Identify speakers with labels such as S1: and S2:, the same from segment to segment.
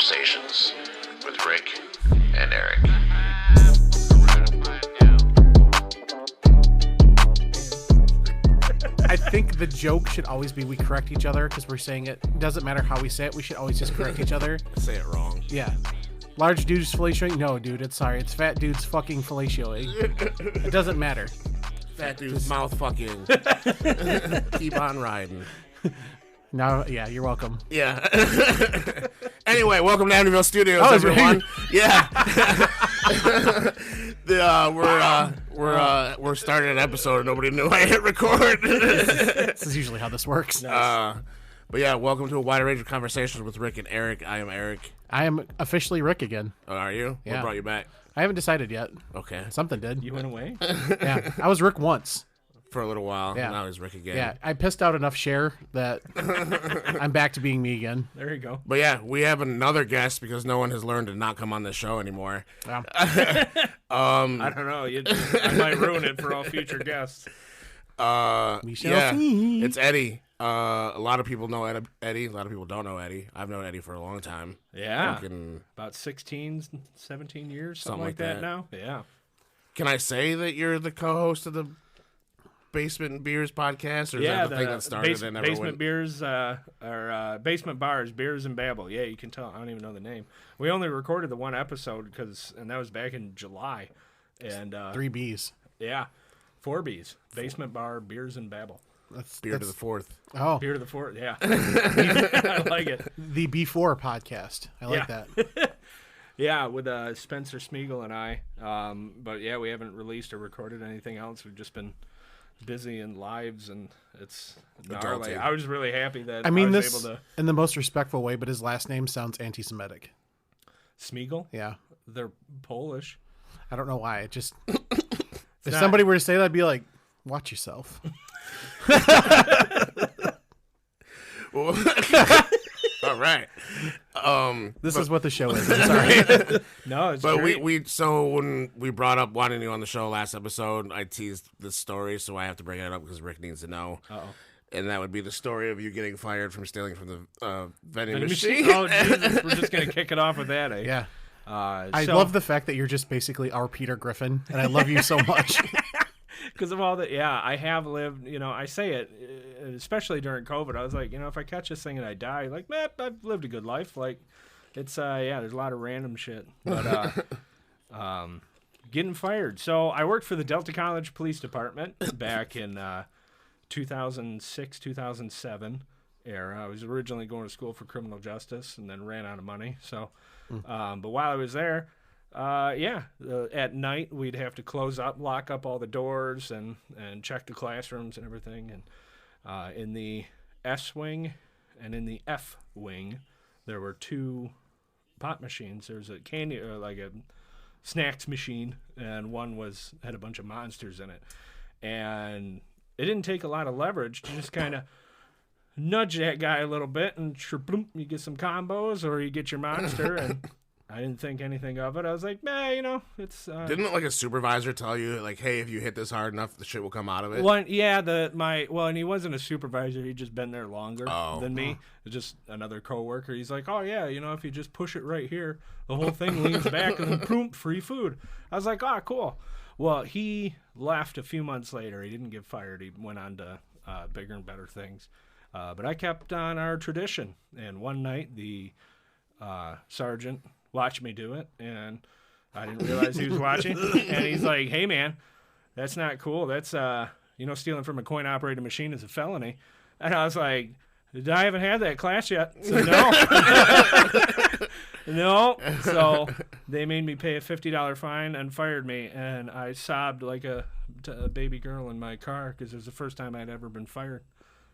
S1: Conversations with Rick and Eric.
S2: I think the joke should always be we correct each other because we're saying it. Doesn't matter how we say it. We should always just correct each other.
S3: Say it wrong.
S2: Yeah. Large dudes fellatioing? No, dude. It's fat dudes fucking fellatioing. It doesn't matter.
S3: Fat dude's mouth fucking. Keep on riding.
S2: No, yeah, you're welcome.
S3: Yeah. Anyway, welcome to Amityville Studios, everyone. Yeah. We're starting an episode and nobody knew I hit record.
S2: This is usually how this works.
S3: But yeah, welcome to a wide range of conversations with Rick and Eric. I am Eric.
S2: I am officially Rick again.
S3: Oh, are you?
S2: Yeah.
S3: What brought you back?
S2: I haven't decided yet.
S3: Okay.
S2: Something did.
S4: You went away?
S2: Yeah, I was Rick once.
S3: For a little while.
S2: Yeah.
S3: Now he's Rick again.
S2: Yeah, I pissed out enough Cher that I'm back to being me again.
S4: There you go.
S3: But yeah, we have another guest because no one has learned to not come on this show anymore.
S2: Yeah.
S4: I don't know. I might ruin it for all future guests.
S2: We shall
S3: Yeah,
S2: see.
S3: it's Eddie. A lot of people know Eddie. A lot of people don't know Eddie. I've known Eddie for a long time.
S4: Yeah.
S3: Fucking-
S4: About 16, 17 years, something
S3: Something
S4: like
S3: like
S4: that
S3: that.
S4: now. Yeah.
S3: Can I say that you're the co-host of the Basement and Beers podcast, or is that the thing that started and never
S4: Basement
S3: went?
S4: Beers, or Basement Bars, Beers and Babble. Yeah, you can tell. I don't even know the name. We only recorded the one episode and that was back in July. And
S2: 3 Bs.
S4: yeah, 4 Bs. Basement Bar, Beers and Babble.
S3: Beer to the fourth.
S2: Oh,
S4: Beer to the fourth. Yeah. I like it.
S2: the B4 podcast. I like
S4: Yeah.
S2: that.
S4: Yeah, with Spencer Smeagol and I. But yeah, we haven't released or recorded anything else. We've just been busy in lives, and it's gnarly.
S3: Adulting.
S4: I was really happy that
S2: I mean
S4: was
S2: this
S4: able to.
S2: in the most respectful way, but his last name sounds anti-Semitic.
S4: Smeagol?
S2: Yeah.
S4: They're Polish.
S2: I don't know why. It just if
S4: not-
S2: somebody were to say that, I'd be like, watch yourself.
S3: Well, all right.
S2: This is what the show is. I'm sorry.
S4: No, it's
S3: But
S4: great.
S3: so when we brought up wanting you on the show last episode, I teased this story, so I have to bring it up because Rick needs to know.
S4: Uh-oh.
S3: And that would be the story of you getting fired from stealing from the vending
S4: Vending
S3: machine.
S4: machine. Oh, Jesus. We're just going to kick it off with that, eh?
S2: Yeah. I
S4: So-
S2: love the fact that you're just basically our Peter Griffin, and I love you so much.
S4: Because of all that, yeah, I have lived, I say it, especially during COVID. I was like, if I catch this thing and I die, like, man, I've lived a good life. Like, it's, there's a lot of random shit. But, getting fired. So I worked for the Delta College Police Department back in 2006, 2007 era. I was originally going to school for criminal justice and then ran out of money. So, but while I was there, at night we'd have to close up, lock up all the doors, and check the classrooms and everything. And in the S wing and in the F wing, there were 2 pot machines. There's a candy, like a snacks machine, and one had a bunch of monsters in it. And it didn't take a lot of leverage to just kind of nudge that guy a little bit, and you get some combos, or you get your monster. And I didn't think anything of it. I was like, man, it's...
S3: Didn't like a supervisor tell you, like, hey, if you hit this hard enough, the shit will come out of it?
S4: And he wasn't a supervisor. He'd just been there longer than me. It was just another coworker. He's like, oh, yeah, if you just push it right here, the whole thing leans back, and then boom, free food. I was like, oh, cool. Well, he left a few months later. He didn't get fired. He went on to bigger and better things. But I kept on our tradition. And one night, the sergeant watched me do it, and I didn't realize he was watching. And he's like, hey, man, that's not cool. That's, stealing from a coin-operated machine is a felony. And I was like, I haven't had that class yet. So no. No. So they made me pay a $50 fine and fired me, and I sobbed like a baby girl in my car because it was the first time I'd ever been fired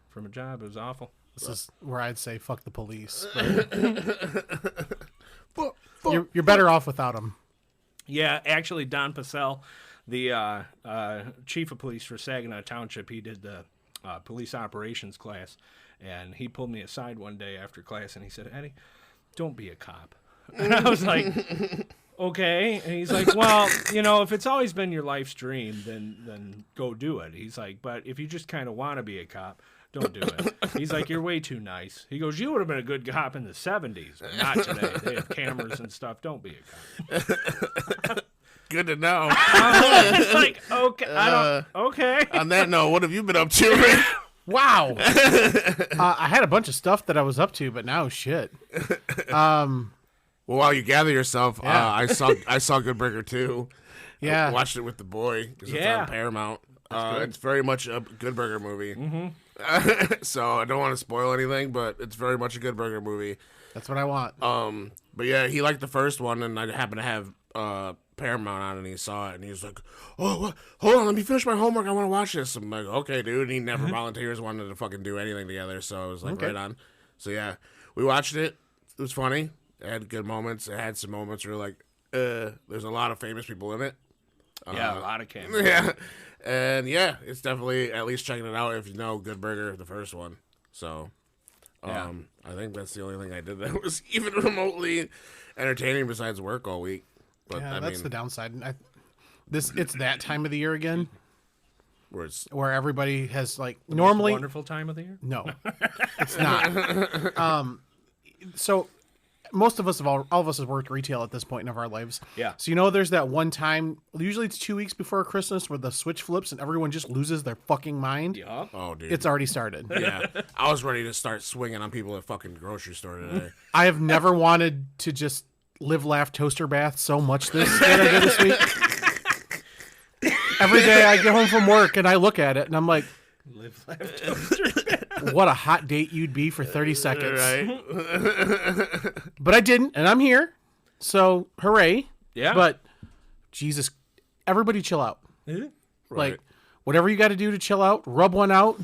S4: from a job. It was awful.
S2: This is where I'd say fuck the police.
S3: Fuck.
S2: You're better off without them.
S4: Yeah, actually, Don Pacell, the chief of police for Saginaw Township, he did the police operations class, and he pulled me aside one day after class, and he said, Eddie, don't be a cop. And I was like, okay. And he's like, well, if it's always been your life's dream, then go do it. He's like, but if you just kind of want to be a cop, don't do it. He's like, you're way too nice. He goes, you would have been a good cop in the 70s, but not today. They have cameras and stuff. Don't be a cop.
S3: Good to know.
S4: It's like, okay, okay.
S3: On that note, what have you been up to?
S2: Wow. I had a bunch of stuff that I was up to, but now shit.
S3: Well, while you gather yourself,
S2: Yeah.
S3: I saw Good Burger 2.
S2: Yeah.
S3: I watched it with the boy because it's
S4: Yeah.
S3: on Paramount. It's very much a Good Burger movie.
S4: Mm-hmm.
S3: So I don't want to spoil anything, but it's very much a Good Burger movie.
S2: That's what I want.
S3: But yeah, he liked the first one, and I happened to have Paramount on, and he saw it, and he was like, "Oh, what? Hold on, let me finish my homework. I want to watch this." I'm like, "Okay, dude." And he never volunteers wanted to fucking do anything together, so I was like,
S2: Okay.
S3: right on. So yeah, we watched it. It was funny. It had good moments. It had some moments where like, there's a lot of famous people in it.
S4: Yeah, a lot of cameras.
S3: Yeah, and yeah, it's definitely at least checking it out if you know Good Burger, the first one. So,
S4: Yeah.
S3: I think that's the only thing I did that was even remotely entertaining besides work all week. But
S2: Yeah,
S3: I
S2: that's
S3: mean,
S2: the downside. It's that time of the year again
S3: where it's
S2: where everybody has like
S4: Most
S2: normally.
S4: wonderful time of the year.
S2: No, it's not. So most of us all of us have worked retail at this point of our lives.
S4: Yeah.
S2: So there's that one time. Usually it's 2 weeks before Christmas where the switch flips and everyone just loses their fucking mind.
S4: Yup.
S3: oh dude,
S2: It's already started.
S3: yeah. I was ready to start swinging on people at fucking grocery store today.
S2: I have never wanted to just live, laugh, toaster bath so much than I did this week. Every day I get home from work and I look at it and I'm like,
S4: Live, laugh, toaster.
S2: what a hot date you'd be for 30 seconds.
S3: Right?
S2: But I didn't, and I'm here. So, hooray.
S4: Yeah.
S2: But, Jesus, everybody chill out. Like,
S3: Right.
S2: whatever you got to do to chill out, rub one out.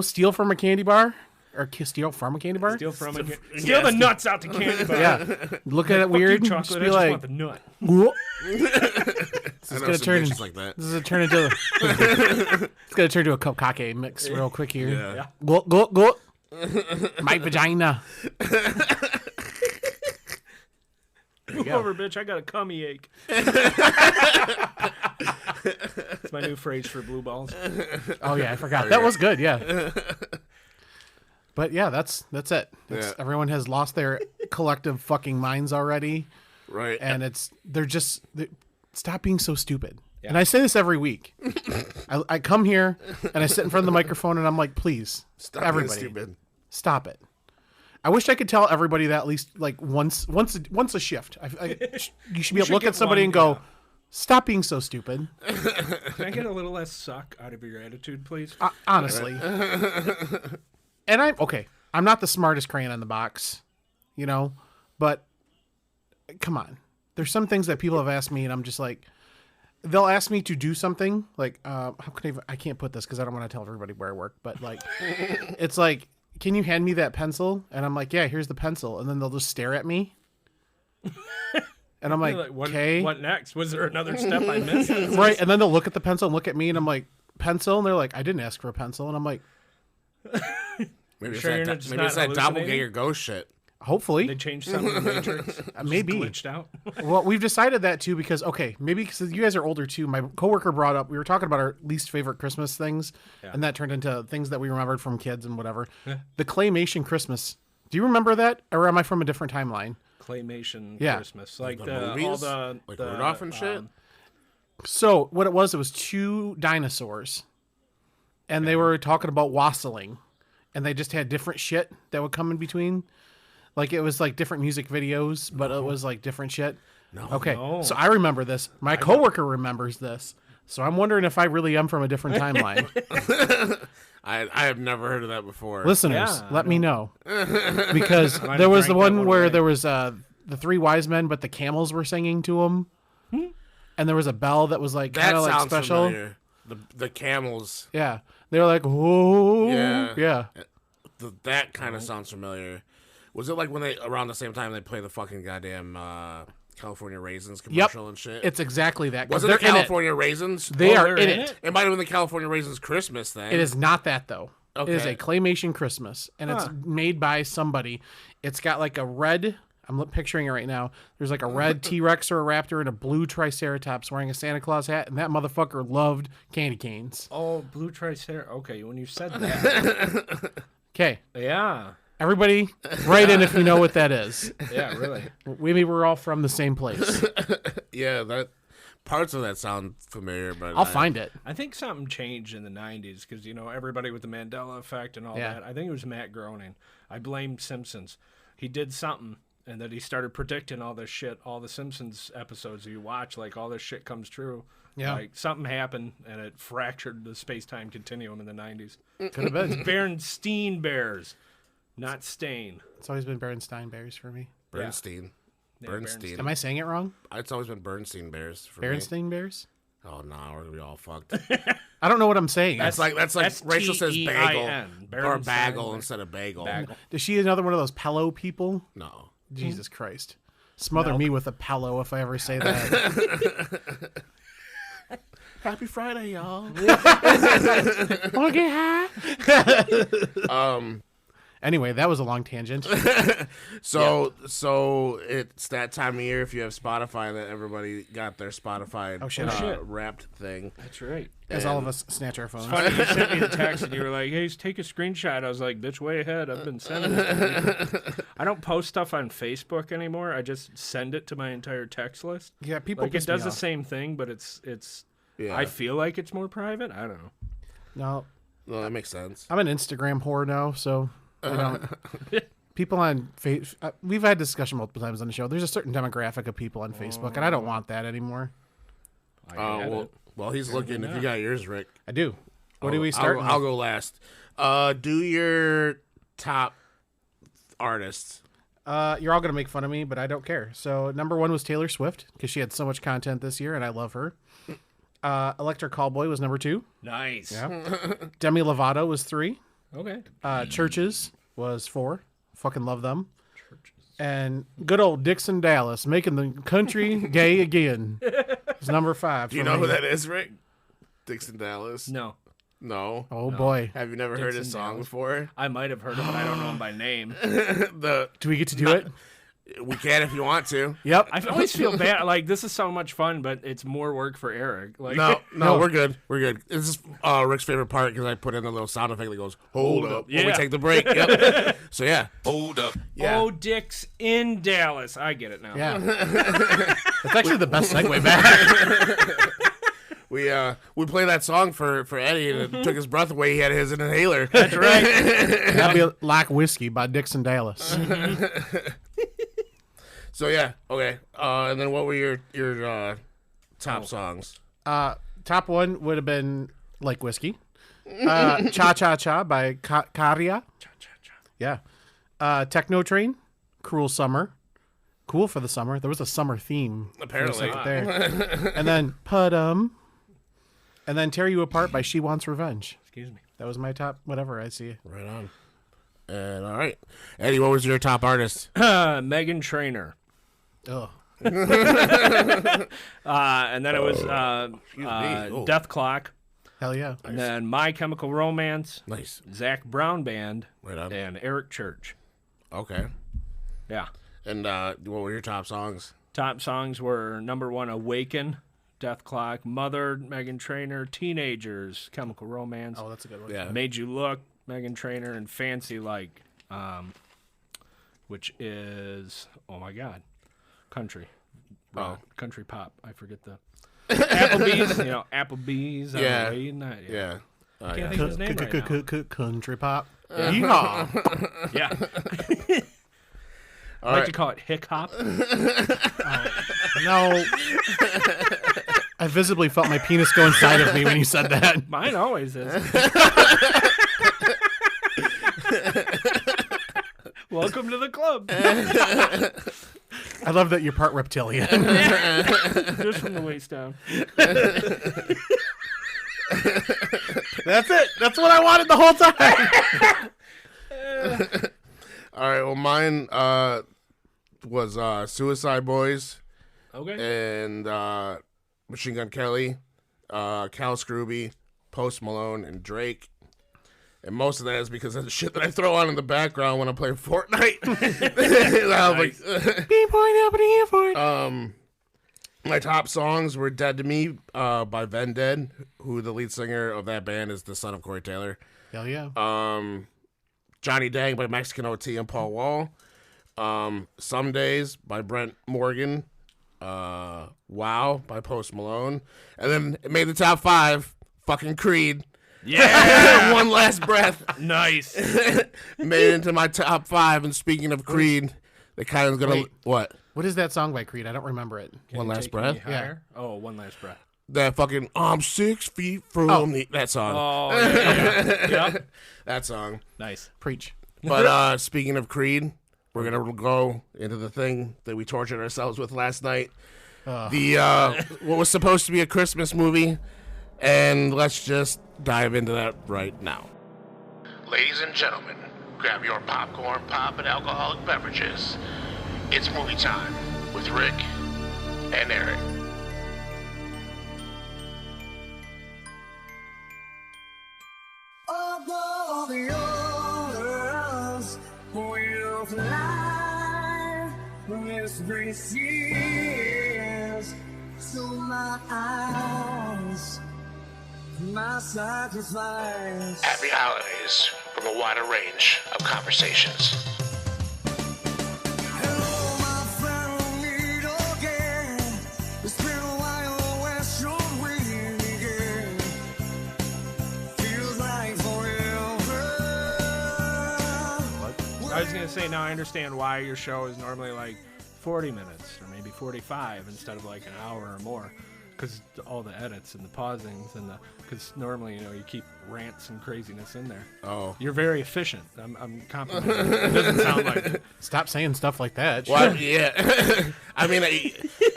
S2: Steal from a candy bar. Or steal from a candy bar.
S4: Steal the nuts out the candy bar.
S2: Yeah. Look at it
S4: Fuck
S2: weird.
S4: you,
S2: and just
S4: chocolate.
S2: be
S4: I just
S2: like,
S4: want the nut.
S2: "Whoa."
S3: I know
S2: gonna
S3: some
S2: turn-
S3: bitches like that.
S2: This is a turn into it's gonna turn to a cupcake mix real quick here.
S3: Yeah.
S2: Go, go, go. My vagina.
S4: Move over, bitch. I got a cummy ache. It's my new phrase for blue balls.
S2: Oh yeah, I forgot. That was good, yeah. But yeah, that's it.
S3: Yeah.
S2: Everyone has lost their collective fucking minds already.
S3: Right.
S2: And they're stop being so stupid. And I say this every week. I come here and I sit in front of the microphone and I'm like, please,
S3: Stop being
S2: everybody,
S3: stupid.
S2: stop it. I wish I could tell everybody that at least like once a shift. You should be able to look
S4: get
S2: at somebody
S4: one,
S2: and go,
S4: yeah.
S2: stop being so stupid.
S4: Can I get a little less suck out of your attitude, please?
S2: Honestly. And I'm not the smartest crayon in the box, but come on. There's some things that people have asked me and I'm just like, they'll ask me to do something like, how can I can't put this because I don't want to tell everybody where I work, but like, it's like, can you hand me that pencil? And I'm like, yeah, here's the pencil. And then they'll just stare at me. And I'm like, okay.
S4: What next? Was there another step I missed?
S2: Right. And then they'll look at the pencil and look at me and I'm like, pencil? And they're like, I didn't ask for a pencil. And I'm like,
S3: Maybe
S4: Sure you're
S3: it's
S4: not
S3: that,
S4: just not
S3: doppelganger ghost shit.
S2: hopefully.
S4: They changed something in the Matrix.
S2: Maybe.
S4: Glitched out.
S2: Well, we've decided that too because maybe because you guys are older too. My coworker brought up we were talking about our least favorite Christmas things, and that turned into things that we remembered from kids and whatever. The claymation Christmas. Do you remember that, or am I from a different timeline?
S4: Claymation
S2: Yeah.
S4: Christmas, like
S3: The
S4: all
S3: movies?
S4: the
S3: Like
S4: the,
S3: Rudolph and shit?
S2: So what it was two dinosaurs, and they were talking about wassailing, and they just had different shit that would come in between. Like it was like different music videos, but it was like different shit. No. Okay.
S4: No.
S2: So I remember this. My coworker remembers this. So I'm wondering if I really am from a different timeline.
S3: I have never heard of that before.
S2: Listeners,
S4: Yeah,
S2: let me know. Because
S4: Might
S2: there
S4: have
S2: was the
S4: drank that
S2: one
S4: one
S2: where
S4: away.
S2: there was the three wise men, but the camels were singing to them. And there was a bell that was like
S3: that
S2: kind of like
S3: sounds
S2: special.
S3: familiar. The camels.
S2: Yeah. They were like, whoa.
S3: Yeah.
S2: Yeah.
S3: That kind of sounds familiar. Was it like when they around the same time they play the fucking goddamn California Raisins commercial and shit?
S2: It's exactly that. 'cause
S3: Was it the
S2: they're in
S3: California Raisins?
S2: They are
S4: they're
S2: in
S4: in
S2: it.
S4: it?
S3: It might have been the California Raisins Christmas thing.
S2: It is not that though. It is
S3: Okay.
S2: a claymation Christmas, and it's made by somebody. It's got like a red. I'm picturing it right now. There's like a red T-Rex or a raptor and a blue Triceratops wearing a Santa Claus hat, and that motherfucker loved candy canes.
S4: Oh, blue tricer. Okay, when you said that,
S2: Okay,
S4: yeah,
S2: everybody, write in if you know what that is.
S4: yeah, really.
S2: Maybe we're all from the same place.
S3: Yeah, that parts of that sound familiar, but
S2: I'll find it.
S4: I think something changed in the 90s because, everybody with the Mandela effect and all
S2: Yeah.
S4: that. I think it was Matt Groening. I blame Simpsons. He did something, and that he started predicting all this shit, all the Simpsons episodes you watch, like all this shit comes true.
S2: Yeah.
S4: Like something happened, and it fractured the space-time continuum in the 90s.
S2: Could have been.
S4: Berenstein Bears, not Stain.
S2: It's always been Bernstein Bears for me.
S3: Bernstein.
S4: Yeah,
S3: Bernstein.
S2: Am I saying it wrong?
S3: It's always been Bernstein Bears for me.
S2: Bernstein Bears?
S3: Oh no, we're gonna be all fucked.
S2: I don't know what I'm saying.
S3: That's like Rachel says bagel
S4: Stein.
S3: or bagel instead of bagel.
S2: Is she another one of those Pello people?
S3: No.
S2: Jesus Christ. Smother me with a Pello if I ever say that.
S3: Happy Friday, y'all.
S2: Okay, hi. Anyway, that was a long tangent.
S3: So it's that time of year if you have Spotify that everybody got their Spotify
S2: shit.
S3: wrapped thing.
S4: That's right.
S2: As all of us snatch our phones.
S4: Funny, you sent me the text and you were like, hey, take a screenshot. I was like, bitch, way ahead. I've been sending it. I don't post stuff on Facebook anymore. I just send it to my entire text list.
S2: Yeah, people
S4: Like, it
S2: piss me
S4: does the
S2: off.
S4: same thing, but it's.
S3: Yeah.
S4: I feel like it's more private. I don't know.
S2: No,
S3: Well, that makes sense.
S2: I'm an Instagram whore now, so I don't. People on Facebook, we've had discussion multiple times on the show. There's a certain demographic of people on Facebook, and I don't want that anymore.
S4: I get it.
S3: Well, he's looking. If you got yours, Rick.
S2: I do. What do we start?
S3: I'll go last. Do your top artists.
S2: You're all gonna make fun of me, but I don't care. So number 1 was Taylor Swift because she had so much content this year, and I love her. Electric Callboy was number 2.
S4: Nice.
S2: Demi Lovato was 3.
S4: Okay.
S2: Churches was 4. Fucking love them. And good old Dixon Dallas making the country gay again. It's number 5.
S3: Do you know who that is, Rick? Dixon Dallas.
S4: No.
S3: No.
S2: Oh boy.
S3: Have you never heard his
S4: Dixon
S3: song
S4: Dallas.
S3: before?
S4: I might have heard it, but I don't know him by name.
S2: Do we get to do it?
S3: We can if you want to.
S2: Yep.
S4: I always feel bad. Like, this is so much fun, but it's more work for Eric. Like,
S3: No, we're good. We're good. This is Rick's favorite part because I put in a little sound effect that goes, hold up, when we
S4: Yeah.
S3: take the break. Yep. So, yeah.
S1: Hold up.
S3: Yeah.
S4: Oh, Dick's in Dallas. I get it now.
S2: Yeah. It's actually the best segue back.
S3: We played that song for Eddie, and it took his breath away. He had his inhaler.
S4: That's right.
S2: That'd be like Whiskey by Dixon Dallas.
S3: So, yeah. Okay. And then what were your top songs?
S2: Top 1 would have been Like Whiskey. Cha Cha Cha by Karia. Yeah. Techno Train, Cruel Summer. Cool for the summer. There was a summer theme.
S3: Apparently.
S2: Right there. And then Pudum. And then Tear You Apart by She Wants Revenge.
S4: Excuse me.
S2: That was my top whatever I see.
S3: Right on. And all right. Eddie, what was your top artist?
S4: Megan Trainor.
S2: Ugh.
S4: And then it was
S3: Oh.
S4: Death Clock.
S2: Hell yeah.
S4: And then My Chemical Romance,
S3: Nice.
S4: Zach Brown Band,
S3: Right on.
S4: and Eric Church.
S3: Okay.
S4: Yeah.
S3: And what were your top songs?
S4: Top songs were number 1, Awaken, Death Clock, Mother, Megan Trainor, Teenagers, Chemical Romance,
S2: Oh, that's a good one.
S3: Yeah.
S4: Made You Look, Megan Trainor, and Fancy Like, which is, oh my God, country. Country pop. I forget the Applebee's. Applebee's.
S3: Yeah.
S4: Late night.
S3: Yeah.
S4: I can't think of his name right now.
S2: Country pop. Yeehaw.
S4: Yeah. I
S3: All
S4: like
S3: right.
S4: to call it hick hop.
S2: No. I visibly felt my penis go inside of me when you said that.
S4: Mine always is. Welcome to the club.
S2: I love that you're part reptilian.
S4: Just from the waist down.
S2: That's it. That's what I wanted the whole time.
S3: All right. Well, mine was Suicide Boys
S4: Okay.
S3: and Machine Gun Kelly, Cal Scrooby, Post Malone, and Drake. And most of that is because of the shit that I throw on in the background when I'm playing Fortnite. I'm like,
S2: Being pointed up in the airport.
S3: my top songs were "Dead to Me" by Vended, who the lead singer of that band is the son of Corey Taylor.
S2: Hell yeah.
S3: "Johnny Dang" by Mexican OT and Paul Wall. "Some Days" by Brent Morgan. "Wow" by Post Malone. And then it made the top 5. Fucking Creed.
S4: Yeah.
S3: One Last Breath.
S4: Nice.
S3: Made it into my top 5. And speaking of Creed, they kind of gonna
S2: Wait.
S3: what?
S2: What is that song by Creed? I don't remember it.
S3: One Last
S4: Take
S3: Breath.
S4: Me higher? Oh, One Last Breath.
S3: That fucking "I'm 6 feet from the" that song.
S4: Oh, yeah. Yep.
S3: That song.
S4: Nice.
S2: Preach.
S3: But speaking of Creed, we're gonna go into the thing that we tortured ourselves with last night. The what was supposed to be a Christmas movie, and let's just dive into that right now.
S1: Ladies and gentlemen, grab your popcorn, pop, and alcoholic beverages. It's movie time with Rick and Eric.
S5: Although the others will fly, this brings tears to my eyes. My sacrifice.
S1: Happy holidays from a wider range of conversations.
S5: Hello, my friend, meet again. It's been a while, where should we begin? Feels like forever.
S4: I was going to say, now I understand why your show is normally like 40 minutes or maybe 45 instead of like an hour or more. Because all the edits and the pausings and because normally, you keep rants and craziness in there.
S3: Oh.
S4: You're very efficient. I'm complimenting you. It doesn't sound like it.
S2: Stop saying stuff like that.
S3: Well, yeah. I mean,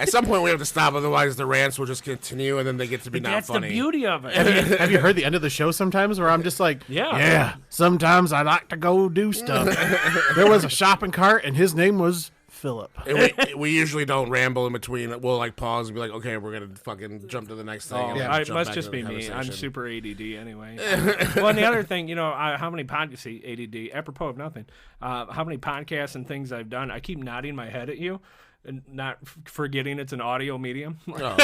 S3: at some point we have to stop, otherwise the rants will just continue, and then they get to be not
S4: That's
S3: funny.
S4: the beauty of it.
S2: Have you heard the end of the show sometimes where I'm just like,
S4: Yeah.
S2: sometimes I like to go do stuff. There was a shopping cart and his name was Philip.
S3: And we usually don't ramble in between. We'll like pause and be like, okay, we're gonna fucking jump to the next thing.
S4: Oh,
S3: and
S4: yeah.
S3: then
S4: It
S3: jump
S4: must
S3: back
S4: just
S3: into
S4: be
S3: the
S4: me. I'm
S3: conversation.
S4: super ADD anyway. Well, and the other thing, how many podcasts, see, ADD, apropos of nothing, how many podcasts and things I've done, I keep nodding my head at you and not forgetting it's an audio medium.
S3: Oh.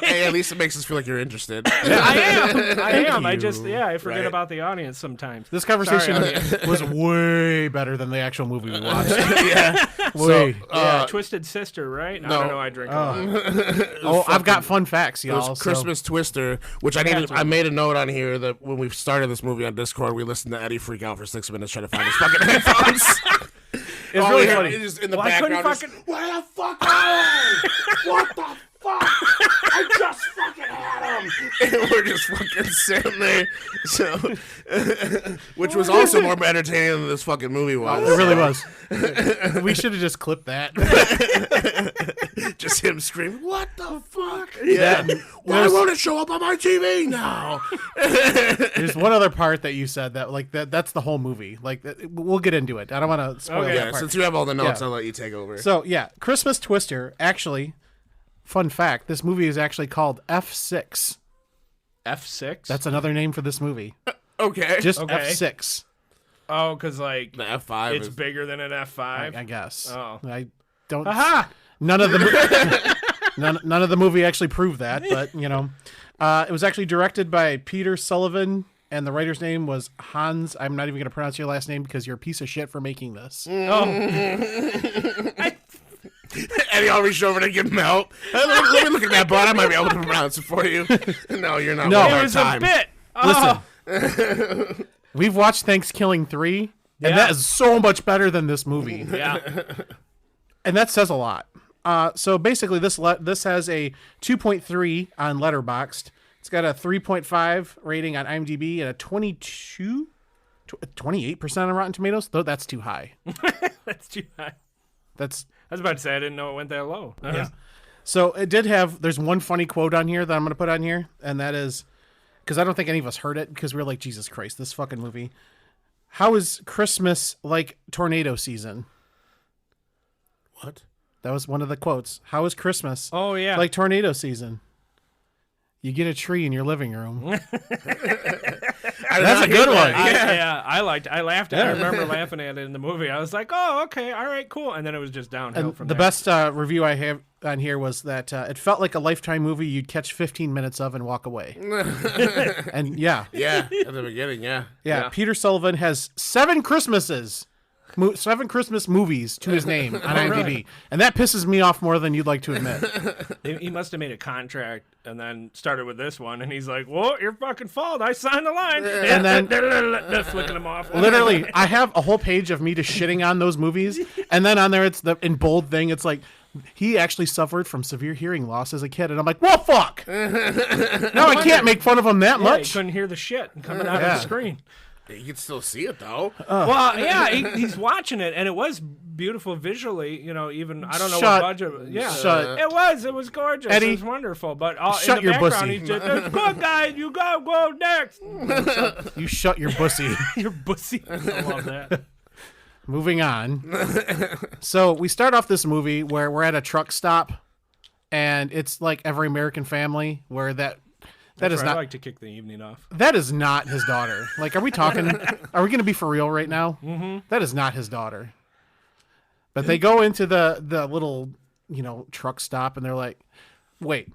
S3: At least it makes us feel like you're interested.
S4: I am. I
S2: you.
S4: just, I forget
S3: Right.
S4: about the audience sometimes.
S2: This conversation
S4: Sorry, audience.
S2: was way better than the actual movie we watched.
S3: Yeah.
S2: Way.
S4: Yeah, Twisted Sister, right? I don't know. I drink a lot.
S2: I've got fun facts,
S3: It was
S2: y'all. so-
S3: Christmas Twister, which I made a note on here that when we started this movie on Discord, we listened to Eddie freak out for 6 minutes trying to find his fucking headphones.
S2: It's
S3: All
S2: really
S3: we heard
S2: funny.
S3: is just in the
S4: Well, I couldn't
S3: background, just, where the fuck are they? What the fuck? I just fucking had them. And we're just fucking sitting there. So, which was also more entertaining than this fucking movie was.
S2: It really was. We should have just clipped that.
S3: Just him screaming, what the fuck? Yeah. Why won't it show up on my TV now?
S2: There's one other part that you said that's the whole movie. We'll get into it. I don't want to spoil
S4: Okay.
S2: that
S3: Yeah,
S2: part.
S3: since you have all the notes,
S2: Yeah.
S3: I'll let you take over.
S2: So yeah, Christmas Twister. Actually, fun fact: this movie is actually called F6.
S4: F6?
S2: That's another name for this movie.
S3: Okay.
S2: Just
S4: Okay.
S2: F6.
S4: Oh, because, like,
S3: the F5
S4: it's
S3: is...
S4: bigger than an F5?
S2: I guess.
S4: Oh.
S2: I don't.
S4: Aha!
S2: None of the none of the movie actually proved that, but it was actually directed by Peter Sullivan, and the writer's name was Hans. I'm not even going to pronounce your last name because you're a piece of shit for making this.
S3: Eddie, I'll reach over to give him help. Let me look at that bot. I might be able to pronounce it for you. No, you're not.
S2: No.
S3: worth
S4: It
S3: our
S4: was
S3: time.
S4: a bit. Oh.
S2: Listen, we've watched Thanksgiving 3, and
S4: Yeah.
S2: that is so much better than this movie.
S4: Yeah.
S2: And that says a lot. So basically, this has a 2.3 on Letterboxd. It's got a 3.5 rating on IMDb and a 28% on Rotten Tomatoes. Though that's too high.
S4: That's too high.
S2: That's
S4: I was about to say, I didn't know it went that low.
S2: yeah. So it did have. There's one funny quote on here that I'm going to put on here, and that is because I don't think any of us heard it because we were like, Jesus Christ, this fucking movie. How is Christmas like tornado season?
S3: What?
S2: That was one of the quotes. How is Christmas?
S4: Oh, yeah.
S2: Like tornado season. You get a tree in your living room.
S3: That's
S2: a good one.
S4: I liked. I laughed at. I remember laughing at it in the movie. I was like, "Oh, okay, all right, cool." And then it was just downhill
S2: And
S4: from
S2: the
S4: there.
S2: best review I have on here was that it felt like a Lifetime movie you'd catch 15 minutes of and walk away. And yeah,
S3: Yeah, at the beginning, yeah.
S4: Yeah.
S2: Peter Sullivan has 7 Christmas movies to his name on IMDb, and that pisses me off more than you'd like to admit.
S4: He must have made a contract and then started with this one, and he's like, "Well, your fucking fault. I signed the line."
S2: And then
S4: just flicking him off.
S2: literally, I have a whole page of me just shitting on those movies, and then on there it's the in bold thing. It's like he actually suffered from severe hearing loss as a kid, and I'm like, well, fuck. Now I can't make fun of him that
S4: Yeah, he
S2: much.
S4: couldn't hear the shit coming out of
S2: Yeah.
S4: the screen.
S3: You can still see it, though.
S4: Well, yeah, he's watching it, and it was beautiful visually. You know, even I don't know
S2: Shut-
S4: what budget. Yeah,
S2: shut-
S4: it was gorgeous.
S2: Eddie,
S4: It was wonderful. But
S2: shut
S4: in the
S2: your
S4: background,
S2: pussy.
S4: he's just, "Good guys, you go next."
S2: You shut your pussy.
S4: Your pussy. I love that.
S2: Moving on. So we start off this movie where we're at a truck stop, and it's like Every American Family, where that is
S4: I
S2: not
S4: like to kick the evening off.
S2: that is not his daughter. Like, are we talking? Are we going to be for real right now? Mm-hmm. That is not his daughter. But they go into the little truck stop, and they're like, "Wait."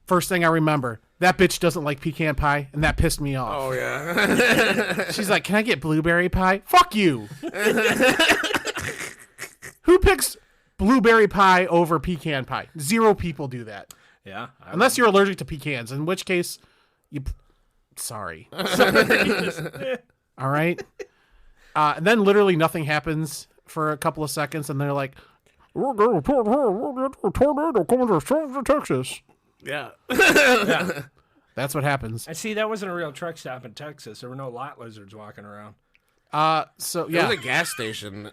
S2: First thing I remember, that bitch doesn't like pecan pie, and that pissed me off.
S3: Oh, yeah.
S2: She's like, "Can I get blueberry pie?" Fuck you. Who picks blueberry pie over pecan pie? 0 people do that.
S4: Yeah.
S2: Unless you're allergic to pecans, in which case, sorry. All right. And then literally nothing happens for a couple of seconds, and they're like, "We're going to a tornado coming to Texas."
S3: Yeah.
S2: That's what happens.
S4: I see. That wasn't a real truck stop in Texas. There were no lot lizards walking around.
S2: So
S3: It
S2: yeah.
S3: was a gas station,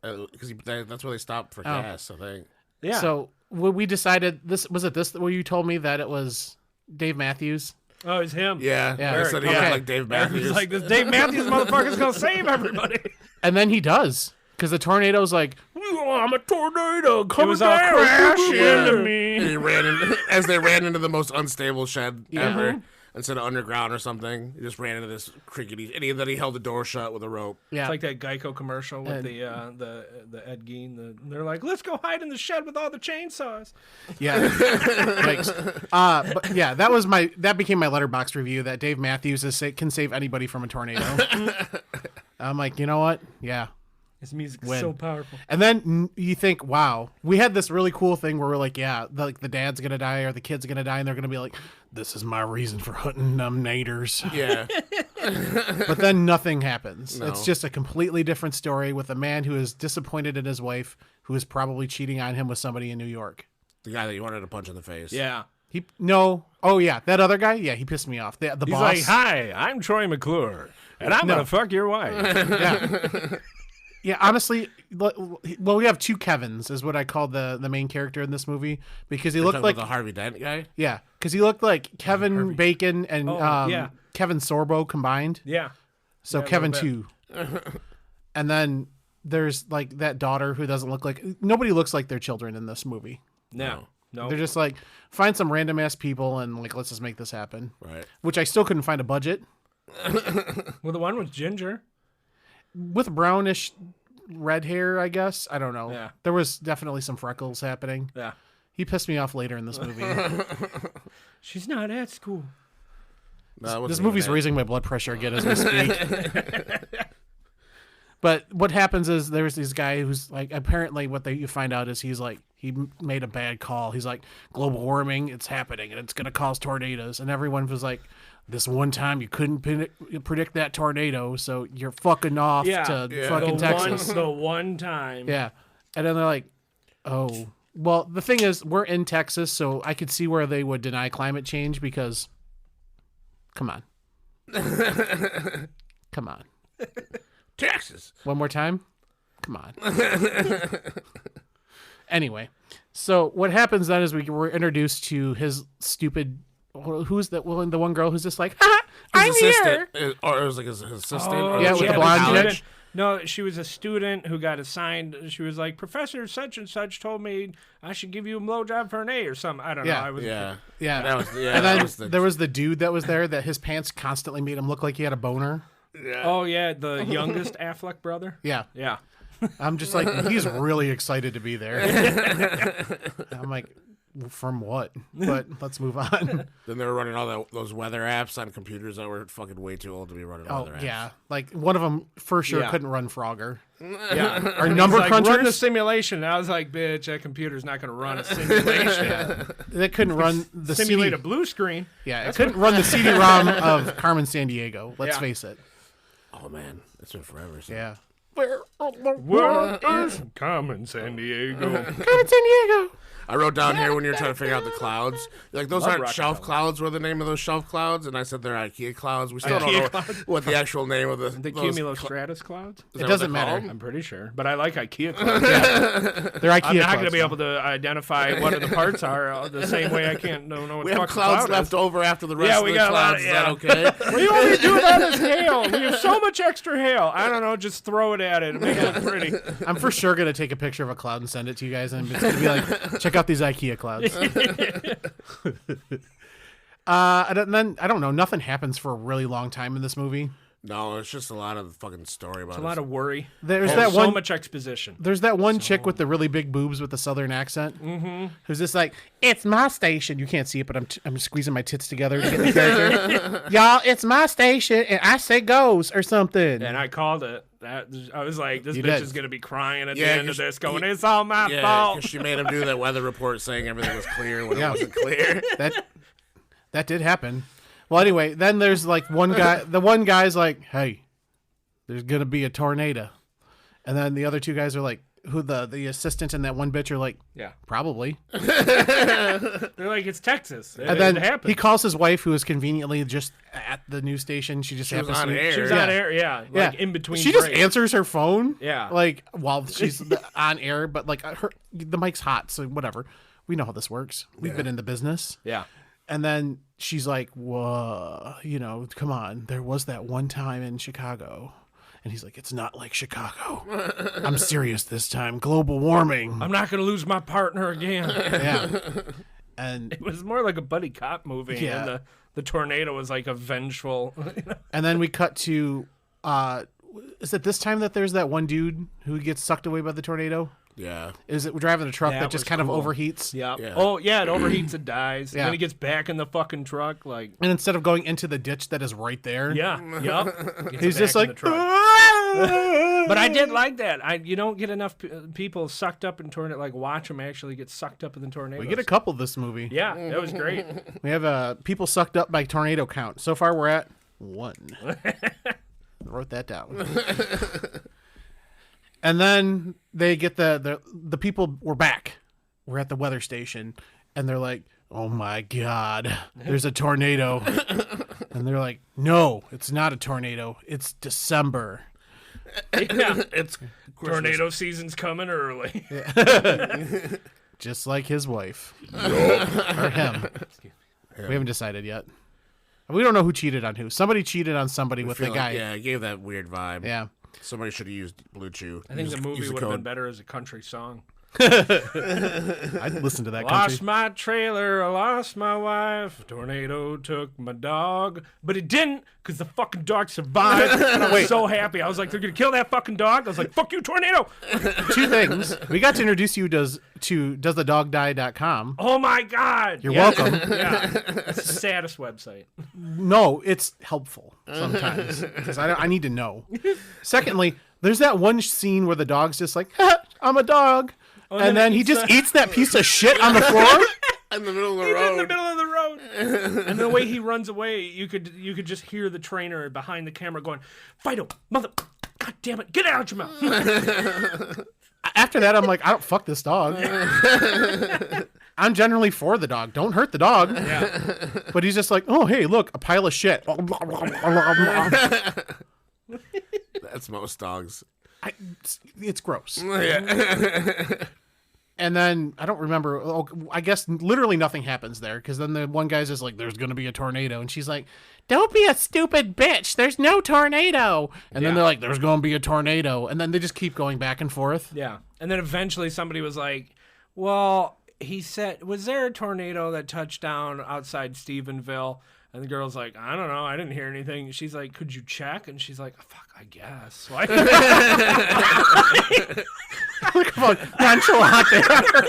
S3: because that's where they stopped for gas, I think.
S4: Yeah.
S2: So when we decided this where you told me that it was Dave Matthews.
S4: Oh, it's him.
S3: Yeah.
S2: Yeah.
S3: They said he
S2: Okay.
S3: had, like, Dave Matthews.
S4: He's like, this Dave Matthews motherfucker's gonna save everybody.
S2: And then he does, because the tornado's like,
S3: I'm a tornado
S4: It
S3: coming
S4: was all
S3: down.
S4: crashing into
S3: And
S4: me.
S3: he ran as they ran into the most unstable shed ever. Instead of underground or something, he just ran into this crickety, and then he held the door shut with a rope.
S2: yeah.
S4: It's like that Geico commercial with the Ed Gein. They're like, let's go hide in the shed with all the chainsaws.
S2: Yeah. Yikes. But yeah, that became my letterbox review, that Dave Matthews can save anybody from a tornado. I'm like, you know what? Yeah.
S4: His music is
S2: Win.
S4: so powerful.
S2: And then you think, wow, we had this really cool thing where we're like, yeah, the dad's gonna die or the kid's gonna die, and they're gonna be like, this is my reason for hunting them naders.
S3: Yeah.
S2: But then nothing happens.
S3: No.
S2: It's just a completely different story with a man who is disappointed in his wife, who is probably cheating on him with somebody in New York.
S3: The guy that you wanted to punch in the face.
S4: Yeah.
S2: Oh yeah, that other guy. Yeah, he pissed me off. The
S4: He's
S2: boss.
S4: like, hi, I'm Troy McClure, and I'm gonna fuck your wife.
S2: Yeah. Yeah, honestly, well, we have 2 Kevins, is what I call the main character in this movie, because he looked
S3: Talking
S2: like
S3: about the Harvey Dent guy.
S2: yeah, because he looked like Kevin Bacon and
S4: yeah.
S2: Kevin Sorbo combined.
S4: Yeah.
S2: So
S4: Yeah, a
S2: Kevin
S4: little
S2: 2. And then there's like that daughter who doesn't look like nobody looks like their children in this movie.
S4: No.
S2: They're just like, find some random ass people and like, let's just make this happen.
S3: Right.
S2: Which I still couldn't find a budget
S4: Well, the one with Ginger.
S2: with brownish red hair, I guess. I don't know.
S4: Yeah.
S2: There was definitely some freckles happening.
S4: Yeah.
S2: He pissed me off later in this movie.
S4: She's not at school.
S3: No, that wasn't
S2: This
S3: even
S2: movie's
S3: it.
S2: raising my blood pressure again as we speak. But what happens is there's this guy who's like, apparently what you find out is he's like, he made a bad call. He's like, global warming, it's happening and it's going to cause tornadoes. And everyone was like, this one time you couldn't predict that tornado, so you're fucking off to fucking Texas.
S4: The one time.
S2: Yeah. And then they're like, oh. Well, the thing is, we're in Texas, so I could see where they would deny climate change because, come on. Come on.
S3: Texas.
S2: One more time? Come on. Anyway, so what happens then is we're introduced to his stupid who's the one girl who's just like, "Ha, I'm
S3: His
S2: here."
S3: assistant, or it was like his assistant. or
S2: Yeah, with
S3: she
S2: the
S3: had
S2: blonde
S3: college.
S2: chick.
S4: No, she was a student who got assigned. She was like, Professor such and such told me I should give you a blowjob for an A or something. I don't know.
S2: Yeah.
S4: I was
S3: Yeah,
S2: Yeah.
S3: that was
S2: And then
S3: the,
S2: there was the dude that was there that his pants constantly made him look like he had a boner.
S4: Oh yeah, the youngest Affleck brother.
S2: Yeah.
S4: Yeah.
S2: I'm just like, he's really excited to be there. I'm like, from what? But let's move on.
S3: Then they were running all those weather apps on computers that were fucking way too old to be running
S2: Oh,
S3: weather apps.
S2: yeah. Like, one of them for sure
S4: Yeah.
S2: couldn't run Frogger.
S4: Yeah.
S2: Our number
S4: Like, run the
S2: crunchers,
S4: simulation. And I was like, bitch, that computer's not going to run a simulation.
S2: that couldn't run the
S4: Simulate
S2: CD.
S4: a blue screen.
S2: Yeah, it couldn't run the CD-ROM of Carmen Sandiego. Let's
S4: Yeah.
S2: face it.
S3: Oh man, it's been forever. Since.
S2: Yeah.
S4: What is Carmen San Diego?
S2: Carmen Sandiego.
S3: I wrote down here when you were trying to figure out the clouds. Like those aren't shelf
S4: Rockefeller.
S3: clouds. Were the name of those shelf clouds? And I said they're IKEA clouds. We still don't know what the actual name of
S4: The
S3: those
S4: cumulostratus clouds?
S3: is that
S2: It
S3: what
S2: doesn't
S3: they're
S2: matter.
S3: called?
S4: I'm pretty sure. But I like IKEA clouds.
S2: They're IKEA
S4: I'm not going to
S2: clouds
S4: be
S2: now.
S4: able to identify what the parts are the same way I can't know what
S3: We
S4: the
S3: have
S4: fuck
S3: clouds
S4: cloud
S3: left
S4: is.
S3: over after the rest
S4: Yeah,
S3: of
S4: we
S3: the
S4: got a lot
S3: clouds.
S4: of-
S3: Is that okay?
S4: We only do that as hail. We have so much extra hail. I don't know. Just throw it at it and make it look pretty.
S2: I'm for sure going to take a picture of a cloud and send it to you guys, and it's going to be like, check out these IKEA clouds. And then, I don't know, nothing happens for a really long time in this movie.
S3: No, it's just a lot of fucking story about
S4: A lot of worry.
S2: There's
S4: Oh,
S2: that
S4: so
S2: one.
S4: much exposition.
S2: There's that one chick with the really big boobs with the southern accent, who's just like, "It's my station." You can't see it, but I'm squeezing my tits together to get the character. Y'all, it's my station, and I say goes or something.
S4: And I called it. I was like, this
S2: You
S4: bitch
S2: did.
S4: is going to be crying at
S3: Yeah,
S4: the end of
S3: 'cause
S4: this, going, it's all my
S3: Yeah,
S4: fault.
S3: 'cause she made him do that weather report saying everything was clear when
S2: Yeah.
S3: it wasn't clear.
S2: That did happen. Well, anyway, then there's like one guy. The one guy's like, "Hey, there's gonna be a tornado," and then the other two guys are like, "Who the assistant and that one bitch are like,
S4: Yeah.
S2: probably."
S4: They're like, it's Texas.
S2: And then
S4: it happened.
S2: he calls his wife, who is conveniently just at the news station. She just
S3: was
S2: happens
S3: on
S2: to be
S3: air.
S4: She was
S2: Yeah.
S4: on air, yeah. Like in between
S2: She just
S4: breaks.
S2: answers her phone.
S4: Yeah.
S2: Like while she's on air, but like the mic's hot, so whatever. We know how this works. We've been in the business.
S4: Yeah.
S2: And then she's like, "Whoa, come on. There was that one time in Chicago." And he's like, "It's not like Chicago. I'm serious this time. Global warming."
S4: I'm not going to lose my partner again.
S2: Yeah. And
S4: It was more like a buddy cop movie.
S2: Yeah.
S4: And the tornado was like a vengeful.
S2: then we cut to is it this time that there's that one dude who gets sucked away by the tornado?
S3: Yeah.
S2: Is it we're driving a truck that,
S4: That
S2: just
S4: was
S2: kind
S4: cool.
S2: of overheats?
S4: Yeah.
S3: Yeah.
S4: Oh, yeah. It overheats and dies.
S2: Yeah.
S4: And then he gets back in the fucking truck. Like,
S2: And instead of going into the ditch that is right there,
S4: yeah. Yep. Gets
S2: he's
S4: back
S2: just
S4: in
S2: like,
S4: the truck. But I did like that. You don't get enough people sucked up in tornado. Like, watch them actually get sucked up in the tornado.
S2: we get a couple this movie.
S4: Yeah, that was great.
S2: We have people sucked up by tornado count. So far, we're at 1. Wrote that down. And then they get the people. We're back. We're at the weather station, and they're like, "Oh my god, there's a tornado!" And they're like, "No, it's not a tornado. It's December."
S4: Yeah.
S3: It's
S4: Tornado season's coming early.
S2: Just like his wife or him. We haven't decided yet. We don't know who cheated on who. Somebody cheated on somebody with the guy.
S3: Yeah, it gave that weird vibe.
S2: Yeah.
S3: Somebody should have used Blue Chew.
S4: I think
S3: Use-
S4: the movie
S3: use
S4: would have been
S3: code.
S4: better as a country song.
S2: I'd listen to that
S4: Lost
S2: country.
S4: my trailer, I lost my wife. Tornado took my dog, but it didn't because the fucking dog survived. And I was so happy. I was like, they're gonna kill that fucking dog. I was like, fuck you, tornado.
S2: 2 things. We got to introduce you to doesthedogdie.com.
S4: Oh my god.
S2: You're
S4: Yeah.
S2: welcome.
S4: Yeah, it's the saddest website.
S2: No, it's helpful sometimes because I need to know. Secondly, there's that one scene where the dog's just like, "I'm a dog," and
S4: then
S2: then
S4: it
S2: he
S4: eats
S2: just
S4: the-
S2: eats that piece of shit on the floor.
S3: In the middle of the
S4: He's in the
S3: road.
S4: middle of the road. And the way he runs away, you could just hear the trainer behind the camera going, "Fido, mother, god damn it, get it out your mouth."
S2: After that, I'm like, I don't fuck this dog. I'm generally for the dog. Don't hurt the dog.
S4: Yeah.
S2: But he's just like, "Oh, hey, look, a pile of shit."
S3: That's most dogs.
S2: It's gross. And then I don't remember. Oh, I guess literally nothing happens there because then the one guy's just like, "There's gonna be a tornado," and she's like, "Don't be a stupid bitch. There's no tornado." And then they're like, "There's gonna be a tornado," and then they just keep going back and forth.
S4: Yeah. And then eventually somebody was like, well, he said, was there a tornado that touched down outside Stephenville? And the girl's like, I don't know. I didn't hear anything. She's like, could you check? And she's like, oh, fuck, I guess. Like,
S2: Look how nonchalant they are.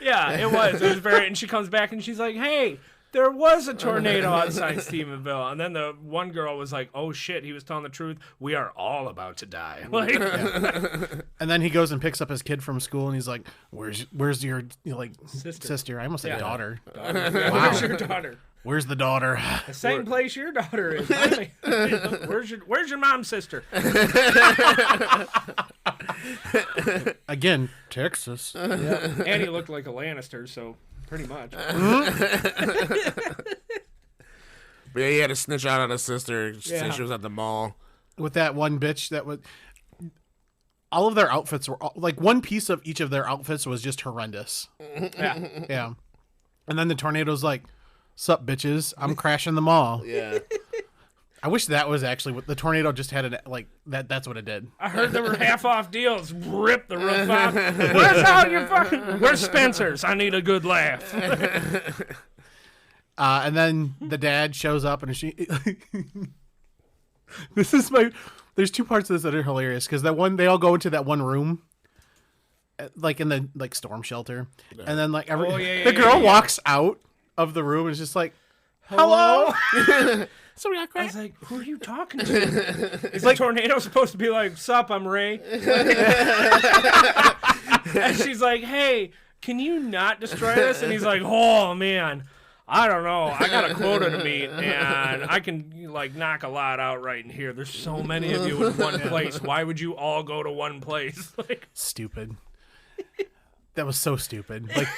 S4: yeah, it was. It was very, and she comes back and she's like, hey, there was a tornado outside Stephenville. And then the one girl was like, oh shit, he was telling the truth. We are all about to die. Like,
S2: And then he goes and picks up his kid from school, and he's like, "Where's your
S4: Sister.
S2: sister? I almost said daughter.
S4: Where's your daughter?
S2: Where's the daughter?"
S4: The same place your daughter is. Where's your mom's sister?
S2: Again, Texas.
S4: And he looked like a Lannister, so pretty much.
S3: But yeah, he had to snitch out on his sister
S4: Yeah.
S3: since she was at the mall.
S2: With that one bitch that was. All of their outfits were like one piece of each of their outfits was just horrendous.
S4: Yeah.
S2: Yeah. And then the tornado's like, "Sup, bitches? I'm crashing the mall."
S3: Yeah.
S2: I wish that was actually what the tornado just had it like that. That's what it did.
S4: I heard there were half off deals. Rip the roof off. Where's all your fucking? Where's Spencer's? I need a good laugh.
S2: And then the dad shows up and she. This is my. There's two parts of this that are hilarious because that one they all go into that one room, like in the storm shelter, and then like the girl walks out of the room and is just like, "Hello."
S4: Somebody got cracked. I was like, who are you talking to? Is the tornado supposed to be like, sup, I'm Ray? And she's like, hey, can you not destroy this? And he's like, oh, man, I don't know. I got a quota to meet, and I can, like, knock a lot out right in here. There's so many of you in one place. Why would you all go to one place? Like,
S2: Stupid. That was so stupid. Like,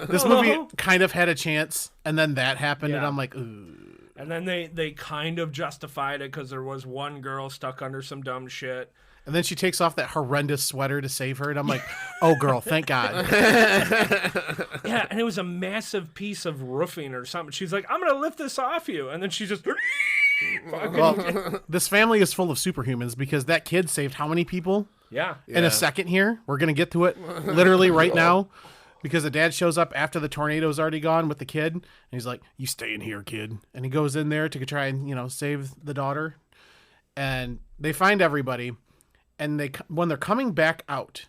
S2: this movie kind of had a chance, and then that happened, and
S4: Yeah.
S2: I'm like, ooh.
S4: and then they kind of justified it because there was one girl stuck under some dumb shit.
S2: And then she takes off that horrendous sweater to save her, and I'm like, oh, girl, thank God.
S4: Yeah, and it was a massive piece of roofing or something. She's like, I'm going to lift this off you. And then she just...
S2: Well, this family is full of superhumans because that kid saved how many people?
S4: Yeah.
S2: In a second here. We're going to get to it literally right now because the dad shows up after the tornado's already gone with the kid. And he's like, you stay in here, kid. And he goes in there to try and, save the daughter. And they find everybody. And when they're coming back out,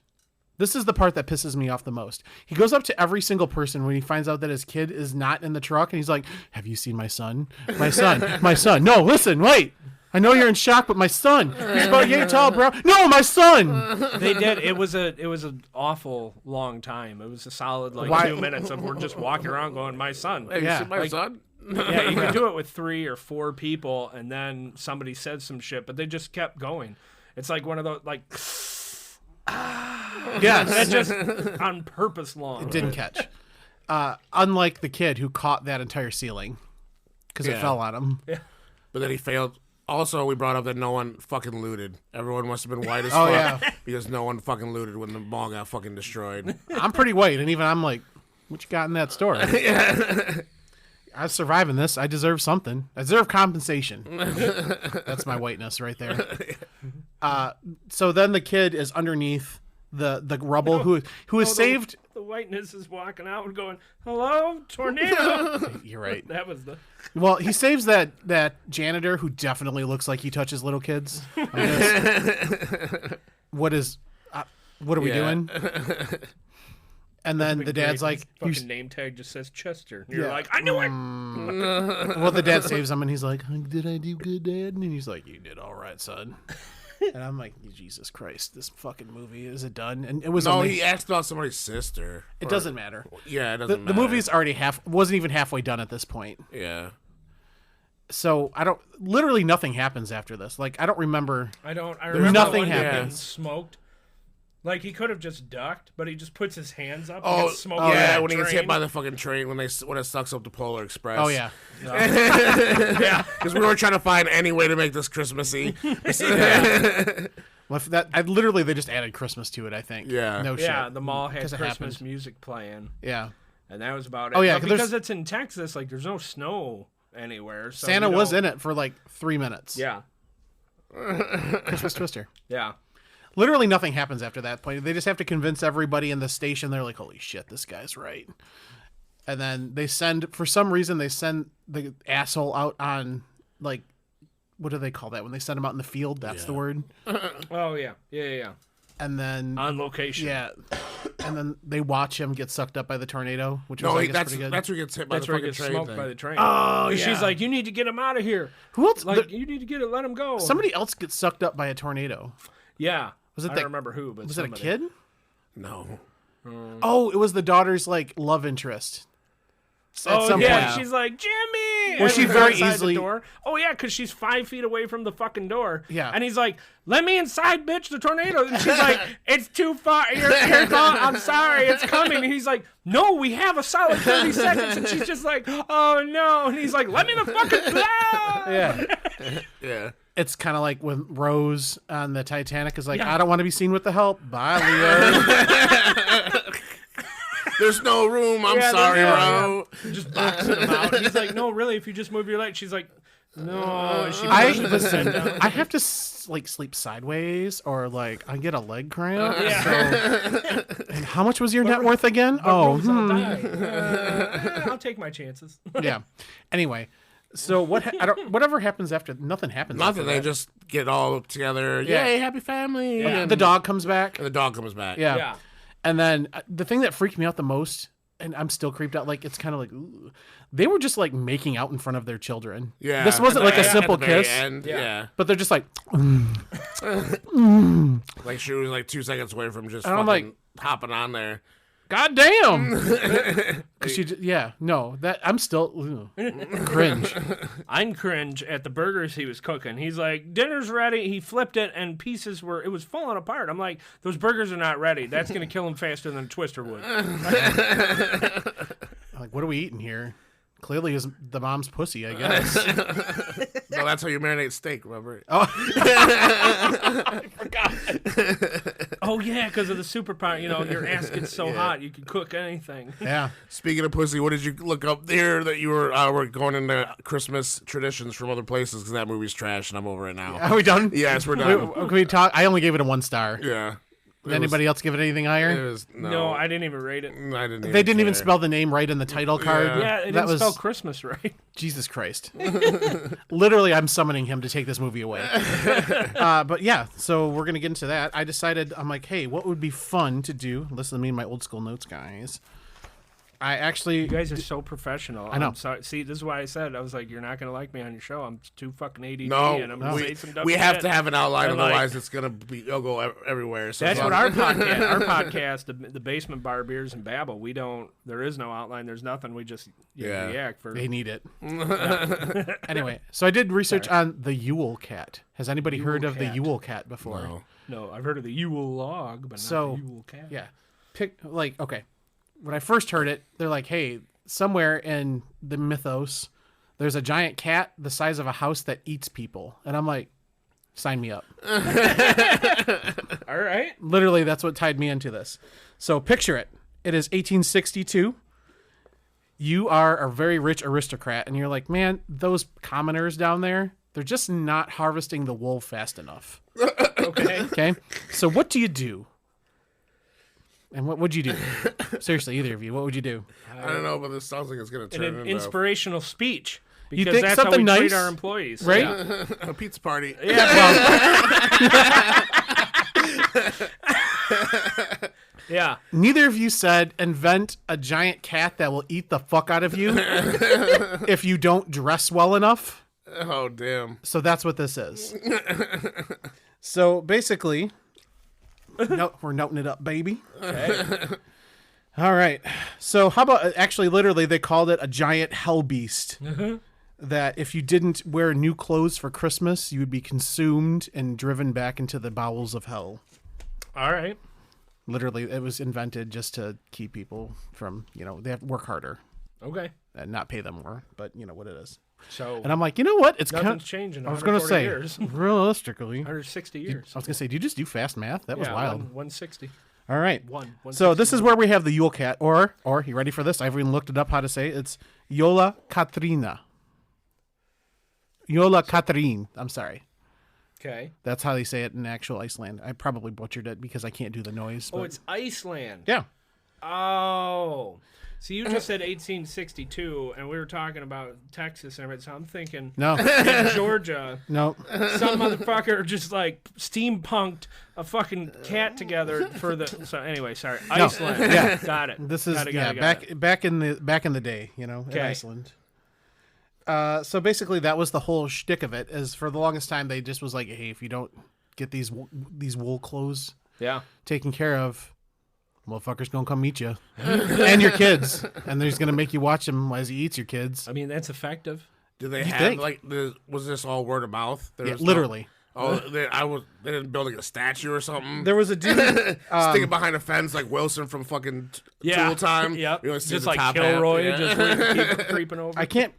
S2: this is the part that pisses me off the most. He goes up to every single person when he finds out that his kid is not in the truck. And he's like, have you seen my son? My son. My son. No, listen, wait. I know you're in shock, but my son. He's about 8 tall, bro. No, my son.
S4: They did. It was an awful long time. It was a solid 2 minutes of we're just walking around going, my son.
S3: Hey,
S2: Yeah.
S3: you see my son?
S4: Yeah, you could do it with 3 or 4 people, and then somebody said some shit, but they just kept going. It's like one of those
S2: Yes.
S4: that's just on purpose long.
S2: Didn't catch. Unlike the kid who caught that entire ceiling because it
S3: Yeah.
S2: fell on him.
S3: But then he failed. Also, we brought up that no one fucking looted. Everyone must have been white as
S2: Oh,
S3: fuck
S2: yeah.
S3: because no one fucking looted when the mall got fucking destroyed.
S2: I'm pretty white, and even I'm like, what you got in that store? I'm surviving this. I deserve something. I deserve compensation. That's my whiteness right there. So then the kid is underneath the rubble who is saved.
S4: The whiteness is walking out and going, hello, tornado.
S2: You're right.
S4: That was the...
S2: Well, he saves that janitor who definitely looks like he touches little kids. What are we
S3: Yeah.
S2: doing? And then the dad's like,
S4: His
S2: you,
S4: fucking name tag just says Chester. And you're
S2: Yeah.
S4: like, I knew it.
S2: well, the dad saves him, and he's like, did I do good, Dad? And he's like, you did all right, son. And I'm like, Jesus Christ, this fucking movie, is it done? And it was
S3: No,
S2: only,
S3: he asked about somebody's sister.
S2: it doesn't matter.
S3: Yeah, it
S2: The
S3: doesn't matter.
S2: movie's already wasn't even halfway done at this point.
S3: Yeah.
S2: So literally nothing happens after this. Like, I don't remember.
S4: I remember
S2: Nothing
S4: one guy
S2: happens.
S4: getting smoked. Like, he could have just ducked, but he just puts his hands up.
S3: Oh,
S4: and gets smoked
S3: yeah,
S4: by
S3: when
S4: the
S3: he gets
S4: train.
S3: hit by the fucking train when it sucks up the Polar Express.
S2: Oh, yeah.
S3: Yeah, because we were trying to find any way to make this Christmassy.
S2: Well, if that I literally they just added Christmas to it. I think.
S3: Yeah.
S2: No shit.
S4: Yeah, the mall had
S2: 'Cause it
S4: Christmas
S2: happened.
S4: music playing,
S2: Yeah.
S4: and that was about it.
S2: Oh, yeah,
S4: But
S2: 'cause
S4: because
S2: there's-
S4: it's in Texas, like there's no snow anywhere. So
S2: Santa
S4: you
S2: was
S4: don't-
S2: in it for like 3 minutes.
S4: Yeah,
S2: Christmas Twister.
S4: yeah.
S2: Literally nothing happens after that point. They just have to convince everybody in the station. They're like, holy shit, this guy's right. And then for some reason, they send the asshole out on, like, what do they call that? When they send him out in the field, that's the word.
S4: Oh yeah, yeah.
S2: And then,
S4: On location.
S2: yeah. And then they watch him get sucked up by the tornado, which was,
S3: No,
S2: I guess,
S3: that's
S2: pretty good.
S3: that's who gets hit by
S4: That's
S3: the
S4: where he
S3: fucking
S4: gets
S3: train
S4: smoked
S3: thing.
S4: by the train.
S2: Oh,
S4: And
S2: yeah.
S4: she's like, "You need to get him out of here.
S2: Who else?
S4: Like, you need to get it. Let him go."
S2: Somebody else gets sucked up by a tornado.
S4: Yeah.
S2: Was it
S4: I
S2: that-
S4: don't remember who, but
S2: Was
S4: somebody.
S2: it a kid?
S3: No.
S2: Oh, it was the daughter's, like, love interest. At
S4: Oh
S2: some
S4: yeah,
S2: point.
S4: she's like, "Jimmy!"
S2: Well,
S4: And
S2: she
S4: he's
S2: very
S4: outside the
S2: easily-
S4: door. Oh yeah, because she's 5 feet away from the fucking door.
S2: Yeah.
S4: And he's like, "Let me inside, bitch! The tornado!" And she's like, "It's too far. You're I'm sorry, it's coming." And he's like, "No, we have a solid 30 seconds." And she's just like, "Oh no!" And he's like, "Let me the fucking blow!"
S2: Yeah.
S3: Yeah.
S2: It's kind of like when Rose on the Titanic is like,
S4: Yeah.
S2: I don't want to be seen with the help. Bye, Leo.
S3: There's no room. I'm
S4: Yeah,
S3: sorry,
S4: there's-
S3: bro.
S4: Just boxing him out. He's like, "No, really, if you just move your leg." She's like, "No." And she
S2: I
S4: pushes his head down.
S2: I have to like sleep sideways or like I get a leg cramp.
S4: Yeah.
S2: So, and how much was your net worth again? Oh,
S4: Rose, I'll die. I'll take my chances.
S2: yeah. Anyway, so whatever happens after nothing happens.
S3: Nothing.
S2: After
S3: They
S2: that.
S3: just get all together.
S2: Yeah.
S3: Yay, happy family.
S4: Yeah.
S3: And
S2: The dog comes back.
S3: the dog comes back.
S2: Yeah.
S4: Yeah.
S2: And then the thing that freaked me out the most, and I'm still creeped out, like it's kind of like, ooh, they were just like making out in front of their children.
S3: Yeah.
S2: This wasn't like a
S3: At the
S2: simple
S3: very
S2: kiss,
S3: end,
S4: Yeah.
S2: but they're just like,
S3: Like she was like 2 seconds away from just
S2: And I'm
S3: fucking
S2: like-
S3: hopping on there.
S2: God damn. 'Cause I'm still cringe.
S4: I'm cringe at the burgers he was cooking. He's like, "Dinner's ready." He flipped it and it was falling apart. I'm like, "Those burgers are not ready. That's going to kill him faster than a Twister would."
S2: Like, what are we eating here? Clearly is the mom's pussy, I guess.
S3: No, that's how you marinate steak, remember?
S4: Oh yeah, because of the superpower. Your ass gets so hot you can cook anything.
S2: Yeah.
S3: Speaking of pussy, what did you look up there that you were going into Christmas traditions from other places? Because that movie's trash and I'm over it now.
S2: Are we done?
S3: Yes, we're
S2: Wait,
S3: done.
S2: can we talk? I only gave it a 1 star.
S3: Yeah.
S2: Did anybody else give it anything
S3: It
S2: higher?
S3: was,
S4: No, I didn't even rate it.
S3: I didn't.
S2: They didn't even
S3: care.
S2: spell the name right in the title card.
S3: Yeah.
S4: Yeah, it
S2: that
S4: didn't
S2: was
S4: spell Christmas right.
S2: Jesus Christ. Literally, I'm summoning him to take this movie away. But yeah, so we're gonna get into that. I decided, I'm like, hey, what would be fun to do? Listen to me and my old school notes, guys. I actually,
S4: You guys are so professional.
S2: I know.
S4: I'm sorry. See, this is why I said I was like, "You're not gonna like me on your show. I'm too fucking ADD,
S3: No,
S4: and I'm gonna say some dumb
S3: we have
S4: shit."
S3: to have an outline,
S4: And, like,
S3: otherwise it's gonna be it'll go everywhere. So
S4: That's
S3: as
S4: what
S3: long
S4: our
S3: as-
S4: podcast, the Basement Bar Beers and Babble. We don't. There is no outline. There's nothing. We just
S3: Yeah.
S4: react for.
S2: they need it. Anyway, so I did research on the Yule Cat. Has anybody heard of the
S4: Cat.
S2: Yule Cat before?
S3: No.
S4: No, I've heard of the Yule log, but
S2: So,
S4: not the Yule cat.
S2: Yeah. Okay. When I first heard it, they're like, hey, somewhere in the mythos, there's a giant cat the size of a house that eats people. And I'm like, sign me up.
S4: All right.
S2: Literally, that's what tied me into this. So picture it. It is 1862. You are a very rich aristocrat, and you're like, man, those commoners down there, they're just not harvesting the wool fast enough.
S4: Okay.
S2: Okay? So what do you do? And what would you do? Seriously, either of you, what would you do?
S3: I don't know, but this sounds like it's gonna turn
S4: An
S3: into
S4: inspirational speech.
S2: You
S4: Because
S2: think
S4: that's how we
S2: something
S4: treat
S2: nice,
S4: our employees.
S2: right?
S4: Yeah.
S3: a pizza party.
S4: Yeah.
S2: Neither of you said invent a giant cat that will eat the fuck out of you if you don't dress well enough.
S3: Oh damn!
S2: So that's what this is. So basically, we're noting it up, baby. All right. So how about actually, literally, they called it a giant hell beast. That if you didn't wear new clothes for Christmas, you would be consumed and driven back into the bowels of hell.
S4: All right.
S2: Literally, it was invented just to keep people from, they have to work harder.
S4: Okay.
S2: and not pay them more, but you know what it is.
S4: So
S2: And I'm like, you know what? It's kind
S4: nothing's
S2: of.
S4: changing.
S2: I was going to
S4: 140
S2: say,
S4: years.
S2: realistically,
S4: 160 years.
S2: I was going to say, do you just do fast math? That was wild.
S4: 160.
S2: All right.
S4: One.
S2: So this is where we have the Yule Cat, or you ready for this? I've even looked it up how to say it. It's Yola Katrina. Yola Katrin. I'm sorry.
S4: Okay.
S2: That's how they say it in actual Iceland. I probably butchered it because I can't do the noise.
S4: Oh,
S2: but-
S4: it's Iceland.
S2: yeah.
S4: Oh. So you just said 1862, and we were talking about Texas and everything. So I'm thinking
S2: No.
S4: in Georgia,
S2: No.
S4: some motherfucker just like steampunked a fucking cat together for the. So anyway, sorry, Iceland.
S2: Yeah.
S4: Got it.
S2: This is
S4: Got it,
S2: yeah
S4: got it.
S2: back in the day, you know, in
S4: Okay.
S2: Iceland. So basically, that was the whole shtick of it. Is for the longest time they just was like, hey, if you don't get these wool clothes
S4: Yeah.
S2: taken care of, motherfucker's gonna come eat you and your kids, and they're just gonna make you watch him as he eats your kids.
S4: I mean, that's effective.
S3: Do they
S2: You
S3: have
S2: think?
S3: like? Was this all word of mouth? There
S2: Yeah,
S3: was
S2: literally.
S3: They didn't build like a statue or something.
S2: There was a dude.
S3: Sticking behind a fence like Wilson from fucking Tool Time.
S4: Yep.
S3: You only see
S4: Just
S3: the
S4: like
S3: top
S4: Kilroy,
S3: half. Yeah.
S4: just keep creeping over.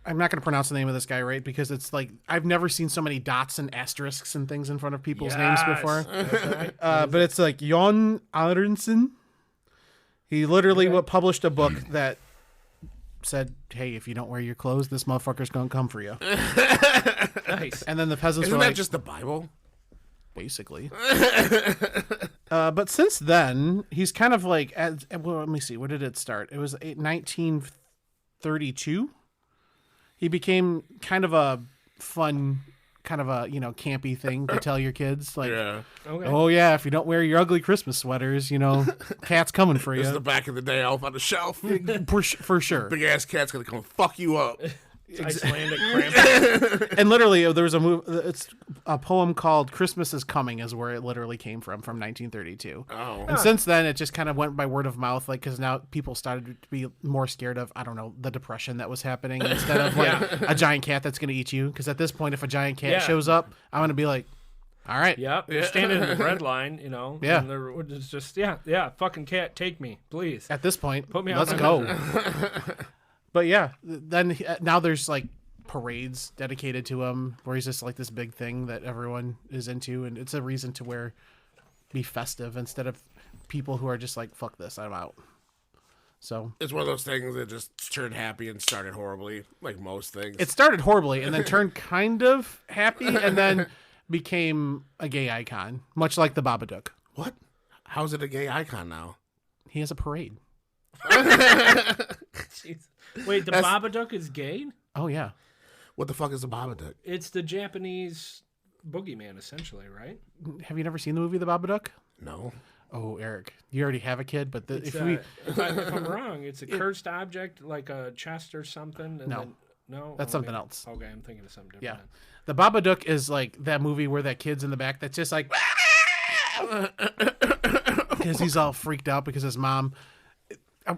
S2: I'm not gonna pronounce the name of this guy right because it's like I've never seen so many dots and asterisks and things in front of people's names before.
S4: That's right.
S2: But it's like Jon Aronson. He literally published a book that said, "Hey, if you don't wear your clothes, this motherfucker's gonna come for you."
S4: Nice.
S2: And then the peasants
S3: Isn't
S2: were
S3: that
S2: like,
S3: just the Bible?
S2: basically. But since then, he's kind of like, well, let me see, where did it start? It was 1932. He became kind of a fun, kind of a campy thing to tell your kids, like,
S3: Yeah.
S4: Okay.
S2: oh yeah, if you don't wear your ugly Christmas sweaters, cat's coming for
S3: This is
S2: you.
S3: the back of the day elf on the shelf.
S2: For sure.
S3: Big ass cat's gonna come fuck you up.
S4: Icelandic Krampus.
S2: And literally, there was it's a poem called "Christmas is Coming" is where it literally came from 1932.
S3: Oh.
S2: And since then, it just kind of went by word of mouth, like, because now people started to be more scared of, I don't know, the depression that was happening instead of like a giant cat that's going to eat you. Because at this point, if a giant cat
S4: Yeah.
S2: shows up, I'm going to be like, all right.
S4: Yep. You're standing in the red line,
S2: Yeah.
S4: And it's just, fucking cat, take me, please.
S2: At this point,
S4: Put me on
S2: let's
S4: my
S2: go. But yeah, then now there's like parades dedicated to him where he's just like this big thing that everyone is into. And it's a reason to be festive instead of people who are just like, fuck this, I'm out. So
S3: It's one of those things that just turned happy and started horribly, like most things.
S2: it started horribly and then turned kind of happy and then became a gay icon, much like the Babadook.
S3: What? How's it a gay icon now?
S2: He has a parade.
S4: Jeez. Wait, the
S3: That's-
S4: Babadook is gay?
S2: Oh yeah.
S3: What the fuck is a Babadook?
S4: It's the Japanese boogeyman, essentially, right?
S2: Have you never seen the movie The Babadook?
S3: No.
S2: Oh, Eric, you already have a kid, but
S4: It's,
S2: if we
S4: if I'm wrong, it's a cursed object, like a chest or something. And
S2: No.
S4: then, no,
S2: That's something else.
S4: Okay, I'm thinking of something
S2: Yeah.
S4: different.
S2: The Babadook is like that movie where that kid's in the back that's just like because he's all freaked out because his mom.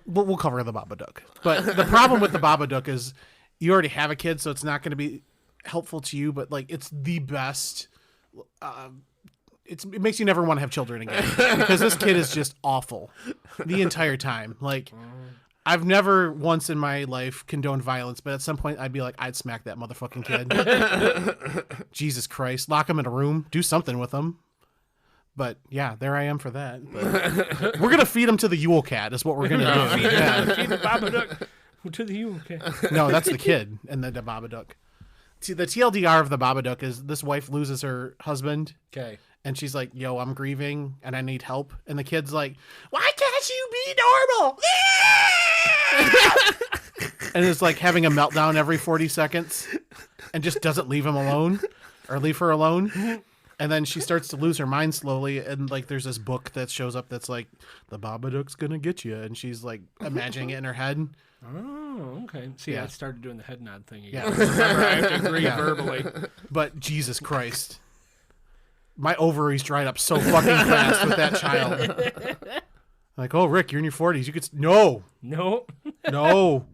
S2: We'll cover the Babadook. But the problem with the Babadook is you already have a kid, so it's not going to be helpful to you, but like it's the best. It makes you never want to have children again because this kid is just awful the entire time. Like I've never once in my life condoned violence, but at some point I'd be like, I'd smack that motherfucking kid. Jesus Christ, lock him in a room, do something with him. But yeah, there I am for that. But we're gonna feed him to the Yule Cat. Is what we're gonna do. Yeah.
S4: Feed the Babadook to the UK.
S2: No, that's the kid and the Babadook. See, the TLDR of the Babadook is this wife loses her husband.
S4: Okay.
S2: And she's like, yo, I'm grieving and I need help. And the kid's like, why can't you be normal? And it's like having a meltdown every 40 seconds and just doesn't leave him alone or leave her alone. And then she starts to lose her mind slowly. And like, there's this book that shows up that's like, the Babadook's going to get you. And she's like imagining it in her head.
S4: Oh, okay. See,
S2: Yeah.
S4: I started doing the head nod thing
S2: Yeah.
S4: again. Remember, I have to agree verbally.
S2: But Jesus Christ. My ovaries dried up so fucking fast with that child. Like, oh, Rick, you're in your 40s. You could... No.
S4: No.
S2: No.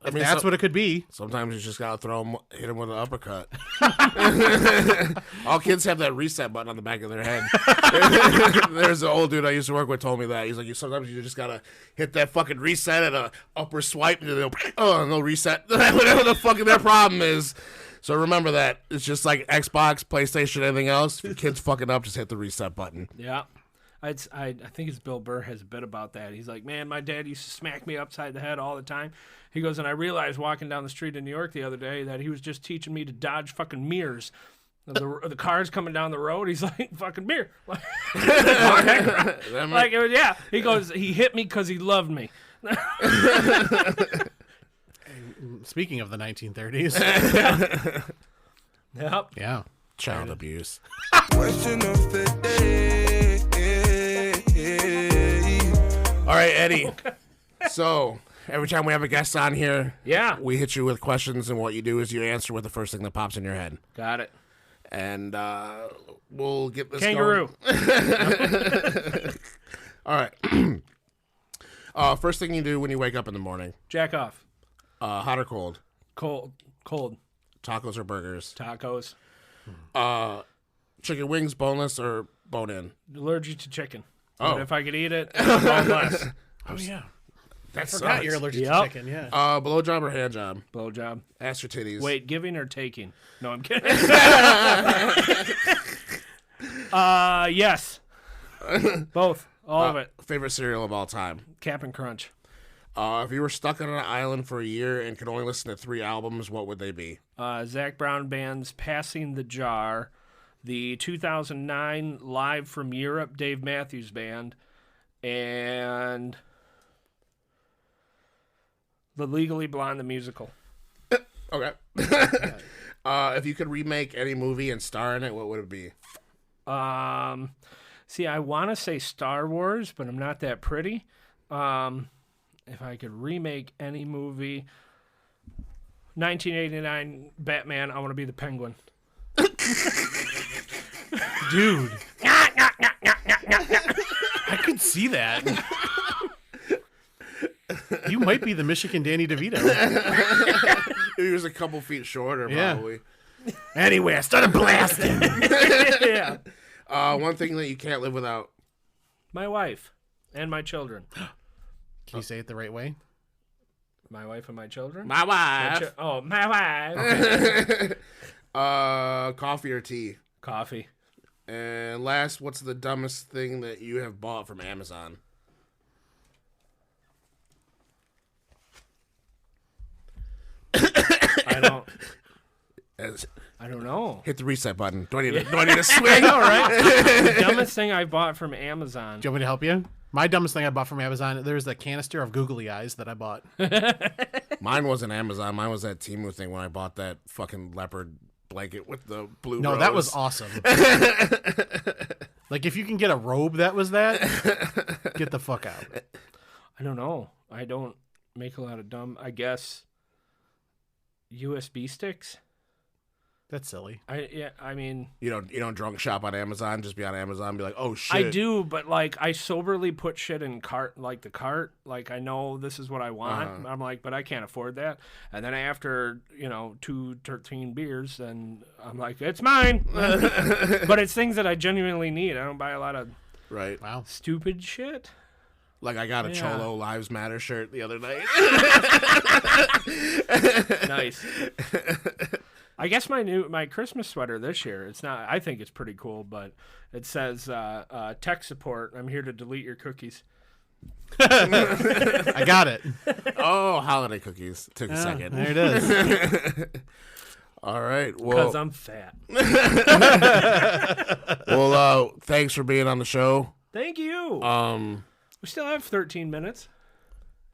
S2: If that's what it could be.
S3: Sometimes you just gotta hit him with an uppercut. All kids have that reset button on the back of their head. There's an old dude I used to work with told me that. He's like, sometimes you just gotta hit that fucking reset and a upper swipe, and they'll reset. Whatever the fucking their problem is. So remember that. It's just like Xbox, PlayStation, anything else. If your kid's fucking up, just hit the reset button.
S4: Yeah. I think it's Bill Burr has a bit about that. He's like, man, my dad used to smack me upside the head all the time. He goes, and I realized walking down the street in New York the other day that he was just teaching me to dodge fucking mirrors. The cars coming down the road, he's like, fucking mirror. Like, yeah. He goes, he hit me because he loved me.
S2: Speaking of the 1930s.
S4: Yep.
S2: Yeah.
S3: Child abuse.
S5: Question of the day.
S3: All right, Eddie. So every time we have a guest on here,
S4: Yeah.
S3: we hit you with questions, and what you do is you answer with the first thing that pops in your head.
S4: Got it.
S3: And we'll get this
S4: Kangaroo.
S3: going. All right. First thing you do when you wake up in the morning,
S4: Jack off.
S3: hot or cold?
S4: Cold.
S3: Tacos or burgers?
S4: Tacos.
S3: Chicken wings, boneless or bone-in?
S4: Allergic to chicken.
S3: Oh.
S4: But if I could eat it, boneless.
S2: Oh, yeah.
S3: That
S2: Forgot
S3: sucks.
S2: you're allergic
S4: Yep.
S2: to chicken, yeah.
S3: Blowjob or hand job?
S4: Blowjob.
S3: Ass or titties?
S4: Wait, giving or taking? No, I'm kidding. Yes. Both. All of it.
S3: Favorite cereal of all time?
S4: Cap'n Crunch.
S3: If you were stuck on an island for a year and could only listen to 3 albums, what would they be?
S4: Zach Brown Band's Passing the Jar. The 2009 Live from Europe Dave Matthews Band. And the Legally Blonde the musical.
S3: Okay. If you could remake any movie and star in it, what would it be?
S4: See, I want to say Star Wars, but I'm not that pretty. If I could remake any movie, 1989 Batman, I want to be the Penguin.
S2: Dude. I could see that. You might be the Michigan Danny DeVito.
S3: He was a couple feet shorter,
S2: Yeah.
S3: probably.
S2: Anyway, I started blasting.
S4: Yeah.
S3: One thing that you can't live without.
S4: My wife and my children.
S2: Can you say it the right way?
S4: My wife and my children?
S3: My wife.
S4: My wife.
S3: Coffee or tea?
S4: Coffee.
S3: And last, what's the dumbest thing that you have bought from Amazon?
S4: I don't know.
S3: Hit the reset button. Do I need to swing?
S4: All right. The dumbest thing I bought from Amazon.
S2: Do you want me to help you? My dumbest thing I bought from Amazon, there's a canister of googly eyes that I bought.
S3: Mine wasn't Amazon. Mine was that Temu thing when I bought that fucking leopard blanket with the blue
S2: No,
S3: rose.
S2: that was awesome. Like, if you can get a robe that was that, get the fuck out.
S4: I don't know. I don't make a lot of dumb, I guess, USB sticks.
S2: That's silly.
S4: I mean,
S3: You don't drunk shop on Amazon. Just be on Amazon and be like, oh shit.
S4: I do, but like I soberly put shit in cart, like the cart. Like I know this is what I want. I'm like, but I can't afford that. And then after 13 beers, and I'm like, it's mine. But it's things that I genuinely need. I don't buy a lot of
S3: Right.
S2: Wow.
S4: stupid shit.
S3: Like I got a
S4: Yeah.
S3: Cholo Lives Matter shirt the other night.
S4: Nice. I guess my Christmas sweater this year, it's not. I think it's pretty cool, but it says tech support. I'm here to delete your cookies.
S2: I got it.
S3: Oh, holiday cookies. Took a second.
S2: There it is.
S3: All right.
S4: Because
S3: Well,
S4: I'm fat.
S3: thanks for being on the show.
S4: Thank you. We still have 13 minutes.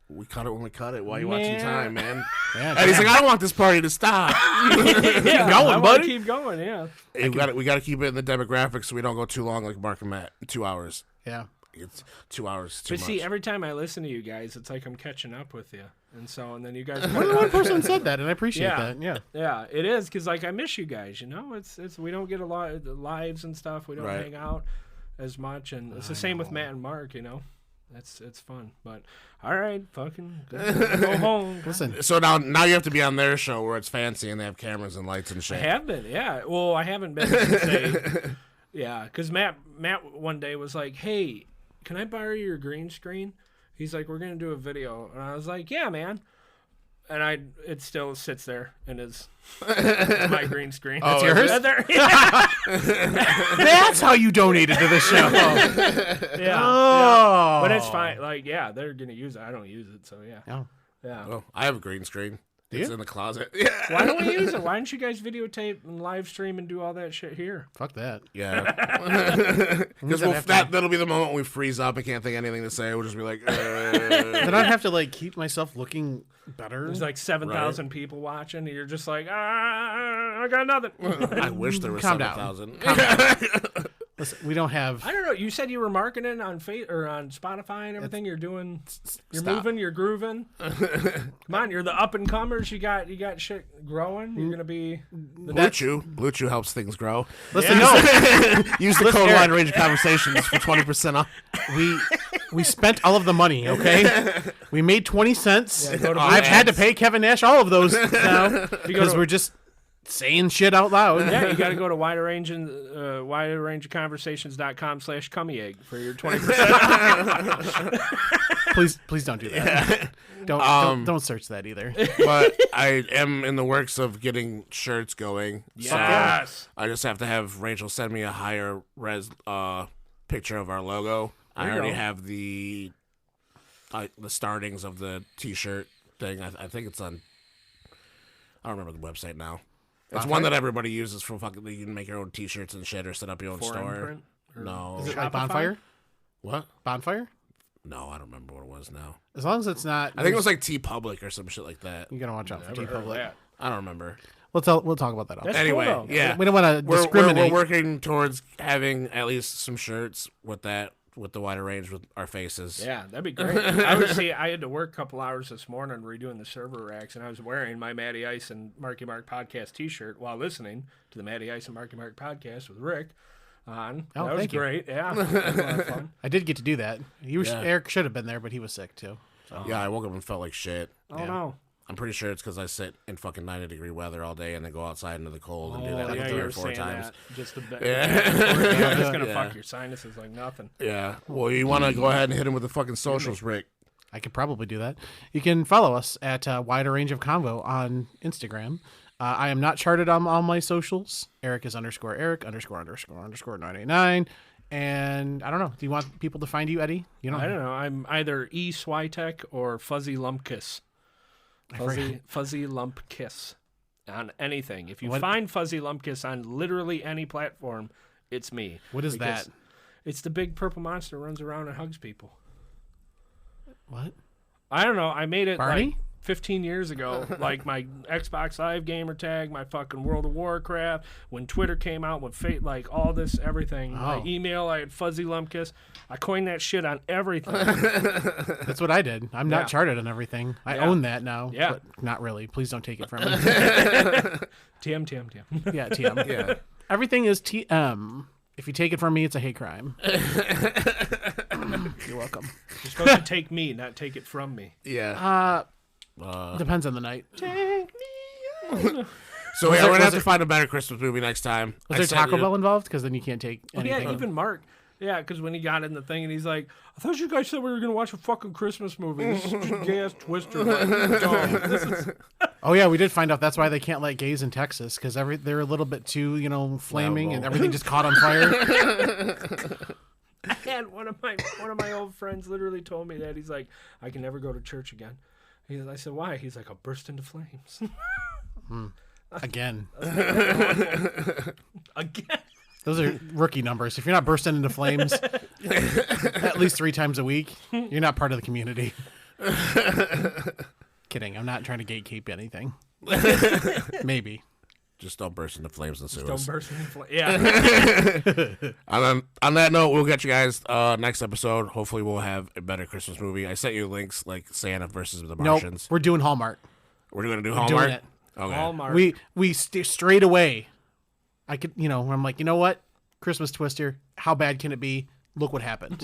S3: We cut it when we cut it. Why you watching
S4: Man.
S3: time, man?
S2: Yeah,
S3: And he's like, I don't want this party to stop.
S4: Yeah,
S2: going,
S4: I want
S2: buddy.
S4: to keep going. Yeah.
S3: Hey, we got to keep it in the demographics so we don't go too long like Mark and Matt. 2 hours.
S2: yeah.
S3: It's 2 hours. Too
S4: But
S3: much.
S4: see, every time I listen to you guys, it's like I'm catching up with you, and then you guys.
S2: One person said that, and I appreciate
S4: Yeah.
S2: that. Yeah.
S4: Yeah, it is because like I miss you guys. It's we don't get a lot of lives and stuff. We don't
S3: Right.
S4: hang out as much, and it's the same with Matt and Mark. it's fun. But all right, fucking go home.
S2: Listen,
S3: So now you have to be on their show where it's fancy and they have cameras and lights and
S4: I
S3: shit.
S4: have been, yeah. Well, I haven't been since they, yeah, because Matt one day was like, "Hey, can I borrow your green screen?" He's like, "We're gonna do a video," and I was like, "Yeah, man." And it still sits there and is my green screen.
S2: That's yours?
S4: Yeah.
S2: that's how you donated to the show.
S4: Yeah.
S2: Oh.
S4: But it's fine. Like, yeah, they're gonna use it. I don't use it, so yeah.
S2: Oh.
S4: Yeah.
S3: Oh, I have a green screen. It's
S2: you?
S3: in the closet. Yeah.
S4: Why don't we use it? Why don't you guys videotape and live stream and do all that shit here?
S2: Fuck that.
S3: Yeah. Because
S2: that have to
S3: that'll be the moment we freeze up. I can't think of anything to say. We'll just be like,
S2: Then I'd have to like keep myself looking better.
S4: There's like 7,000 people watching, and you're just like, I got nothing.
S3: I wish there was
S2: Calm down.
S3: 7,000.
S2: Listen, we don't have.
S4: I don't know. You said you were marketing on or on Spotify and everything. You're doing. You're moving. You're grooving. Come on, you're the up and comers. You got shit growing. You're gonna be.
S3: Blue Chew helps things grow.
S2: Listen, no.
S3: Use the code Wide Range of Conversations for 20% off.
S2: We spent all of the money. Okay, we made 20 cents.
S4: Yeah, go to
S2: I've had to
S4: ads.
S2: pay Kevin Nash all of those now because we're just saying shit out loud.
S4: Yeah, you got to go to widerangeconversations.com/cummy egg for your 20%.
S2: Please don't do that. Don't search that either.
S3: But I am in the works of getting shirts going.
S4: Yes.
S3: I just have to have Rachel send me a higher res picture of our logo. I
S4: you
S3: already
S4: go.
S3: have the startings of the T-shirt thing. I think it's on. I don't remember the website now. It's one that everybody uses for fucking. You can make your own T-shirts and shit, or set up your own
S4: For
S3: store.
S4: imprint? Or-
S3: No,
S2: Is it like
S4: Shopify?
S2: Bonfire?
S3: what?
S2: Bonfire?
S3: No, I don't remember what it was now.
S2: As long as it's not.
S3: I think it was like T Public or some shit like that.
S2: You gotta watch out for T
S4: Never heard of
S2: Public.
S4: that.
S3: I don't remember.
S2: We'll talk about that. Off.
S4: That's
S3: Anyway,
S4: cool, though.
S3: yeah,
S2: We don't want to
S3: we're
S2: discriminate.
S3: working towards having at least some shirts with that, with the wider range with our faces.
S4: Yeah, that'd be great. I had to work a couple hours this morning redoing the server racks, and I was wearing my Matty Ice and Marky Mark podcast T-shirt while listening to the Matty Ice and Marky Mark podcast with Rick on.
S2: Oh,
S4: that was
S2: thank you.
S4: great. Yeah, that was a lot of fun.
S2: I did get to do that.
S3: Yeah.
S2: Eric should have been there, but he was sick too.
S3: Yeah, I woke up and felt like shit.
S4: Oh no.
S3: I'm pretty sure it's because I sit in fucking 90-degree weather all day and then go outside into the cold and do that
S4: Oh,
S3: like
S4: yeah,
S3: 3
S4: you
S3: or
S4: were
S3: 4
S4: saying
S3: times.
S4: that just a bit.
S3: Yeah.
S4: It's gonna
S3: Yeah.
S4: fuck your sinuses like nothing.
S3: Yeah. Well, you want to go ahead and hit him with the fucking socials, Rick?
S2: I could probably do that. You can follow us at Wider Range of Convo on Instagram. I am not charted on all my socials. Eric is _Eric __989. And I don't know. Do you want people to find you, Eddie? You
S4: I don't know. I'm either E Switek or Fuzzy Lumpkiss. Fuzzy Lumpkiss on anything. If you
S2: What-
S4: find Fuzzy Lumpkiss on literally any platform, it's me.
S2: What is
S4: Because
S2: that?
S4: It's the big purple monster runs around and hugs people.
S2: What?
S4: I don't know. I made it
S2: Barney?
S4: like 15 years ago. Like my Xbox Live gamer tag, my fucking World of Warcraft, when Twitter came out, when Fate, like all this, everything. My
S2: Oh.
S4: email, I had Fuzzy Lumpkiss. I coined that shit on everything.
S2: That's what I did. I'm not
S4: Yeah.
S2: charted on everything. I
S4: Yeah.
S2: own that now.
S4: Yeah.
S2: But not really. Please don't take it from me.
S4: TM.
S2: Yeah, TM.
S3: Yeah.
S2: Everything is TM. If you take it from me, it's a hate crime. You're welcome.
S4: You're supposed to take me, not take it from me.
S3: Yeah.
S2: Depends on the night.
S3: So yeah,
S2: there-
S3: we're gonna
S2: was
S3: have to
S2: there-
S3: find a better Christmas movie next time.
S2: Was there Taco Bell involved? Because then you can't take
S4: Oh,
S2: anything.
S4: yeah, even Mark. Yeah, because when he got in the thing and he's like, I thought you guys said we were going to watch a fucking Christmas movie. This is just gay-ass Twister. Like, dumb. This is...
S2: Oh yeah, we did find out that's why they can't let gays in Texas because they're a little bit too flaming and everything just caught on fire.
S4: And one of my old friends literally told me that. He's like, I can never go to church again. I said, why? He's like, I'll burst into flames.
S2: Again,
S4: Again.
S2: those are rookie numbers. If you're not bursting into flames at least 3 times a week, you're not part of the community. Kidding. I'm not trying to gatekeep anything. Maybe.
S3: Just don't burst into flames and sue
S4: Don't
S3: us.
S4: burst into flames. Yeah.
S3: On that note, we'll get you guys next episode. Hopefully, we'll have a better Christmas movie. I sent you links like Santa versus the
S2: Nope.
S3: Martians.
S2: We're doing Hallmark.
S3: We're gonna do
S2: doing
S3: Hallmark.
S2: it.
S3: Okay.
S4: Hallmark.
S2: We straight away. I could, I'm like, you know what? Christmas Twister. How bad can it be? Look what happened.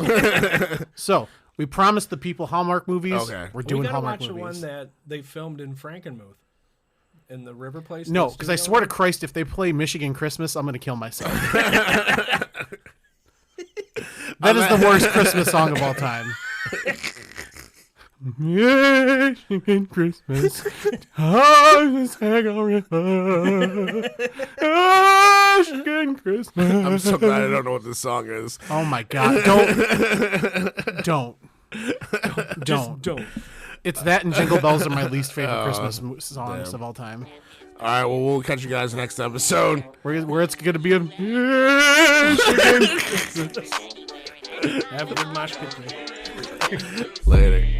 S2: So We promised the people Hallmark movies.
S3: Okay.
S2: We're
S4: We
S2: doing
S4: gotta
S2: Hallmark
S4: watch the
S2: movies.
S4: one that they filmed in Frankenmuth, in the River Place.
S2: No,
S4: the
S2: because I
S4: studio
S2: swear to
S4: one.
S2: Christ, if they play Michigan Christmas, I'm gonna kill myself. That is the worst Christmas song of all time. Michigan Christmas, Michigan Christmas.
S3: I'm so glad I don't know what this song is.
S2: Oh my God! Don't. It's that and Jingle Bells are my least favorite Christmas songs of all time.
S3: All right, well, we'll catch you guys next episode.
S2: Where it's gonna be a Michigan Christmas.
S4: Have a good mosh pit.
S3: Later.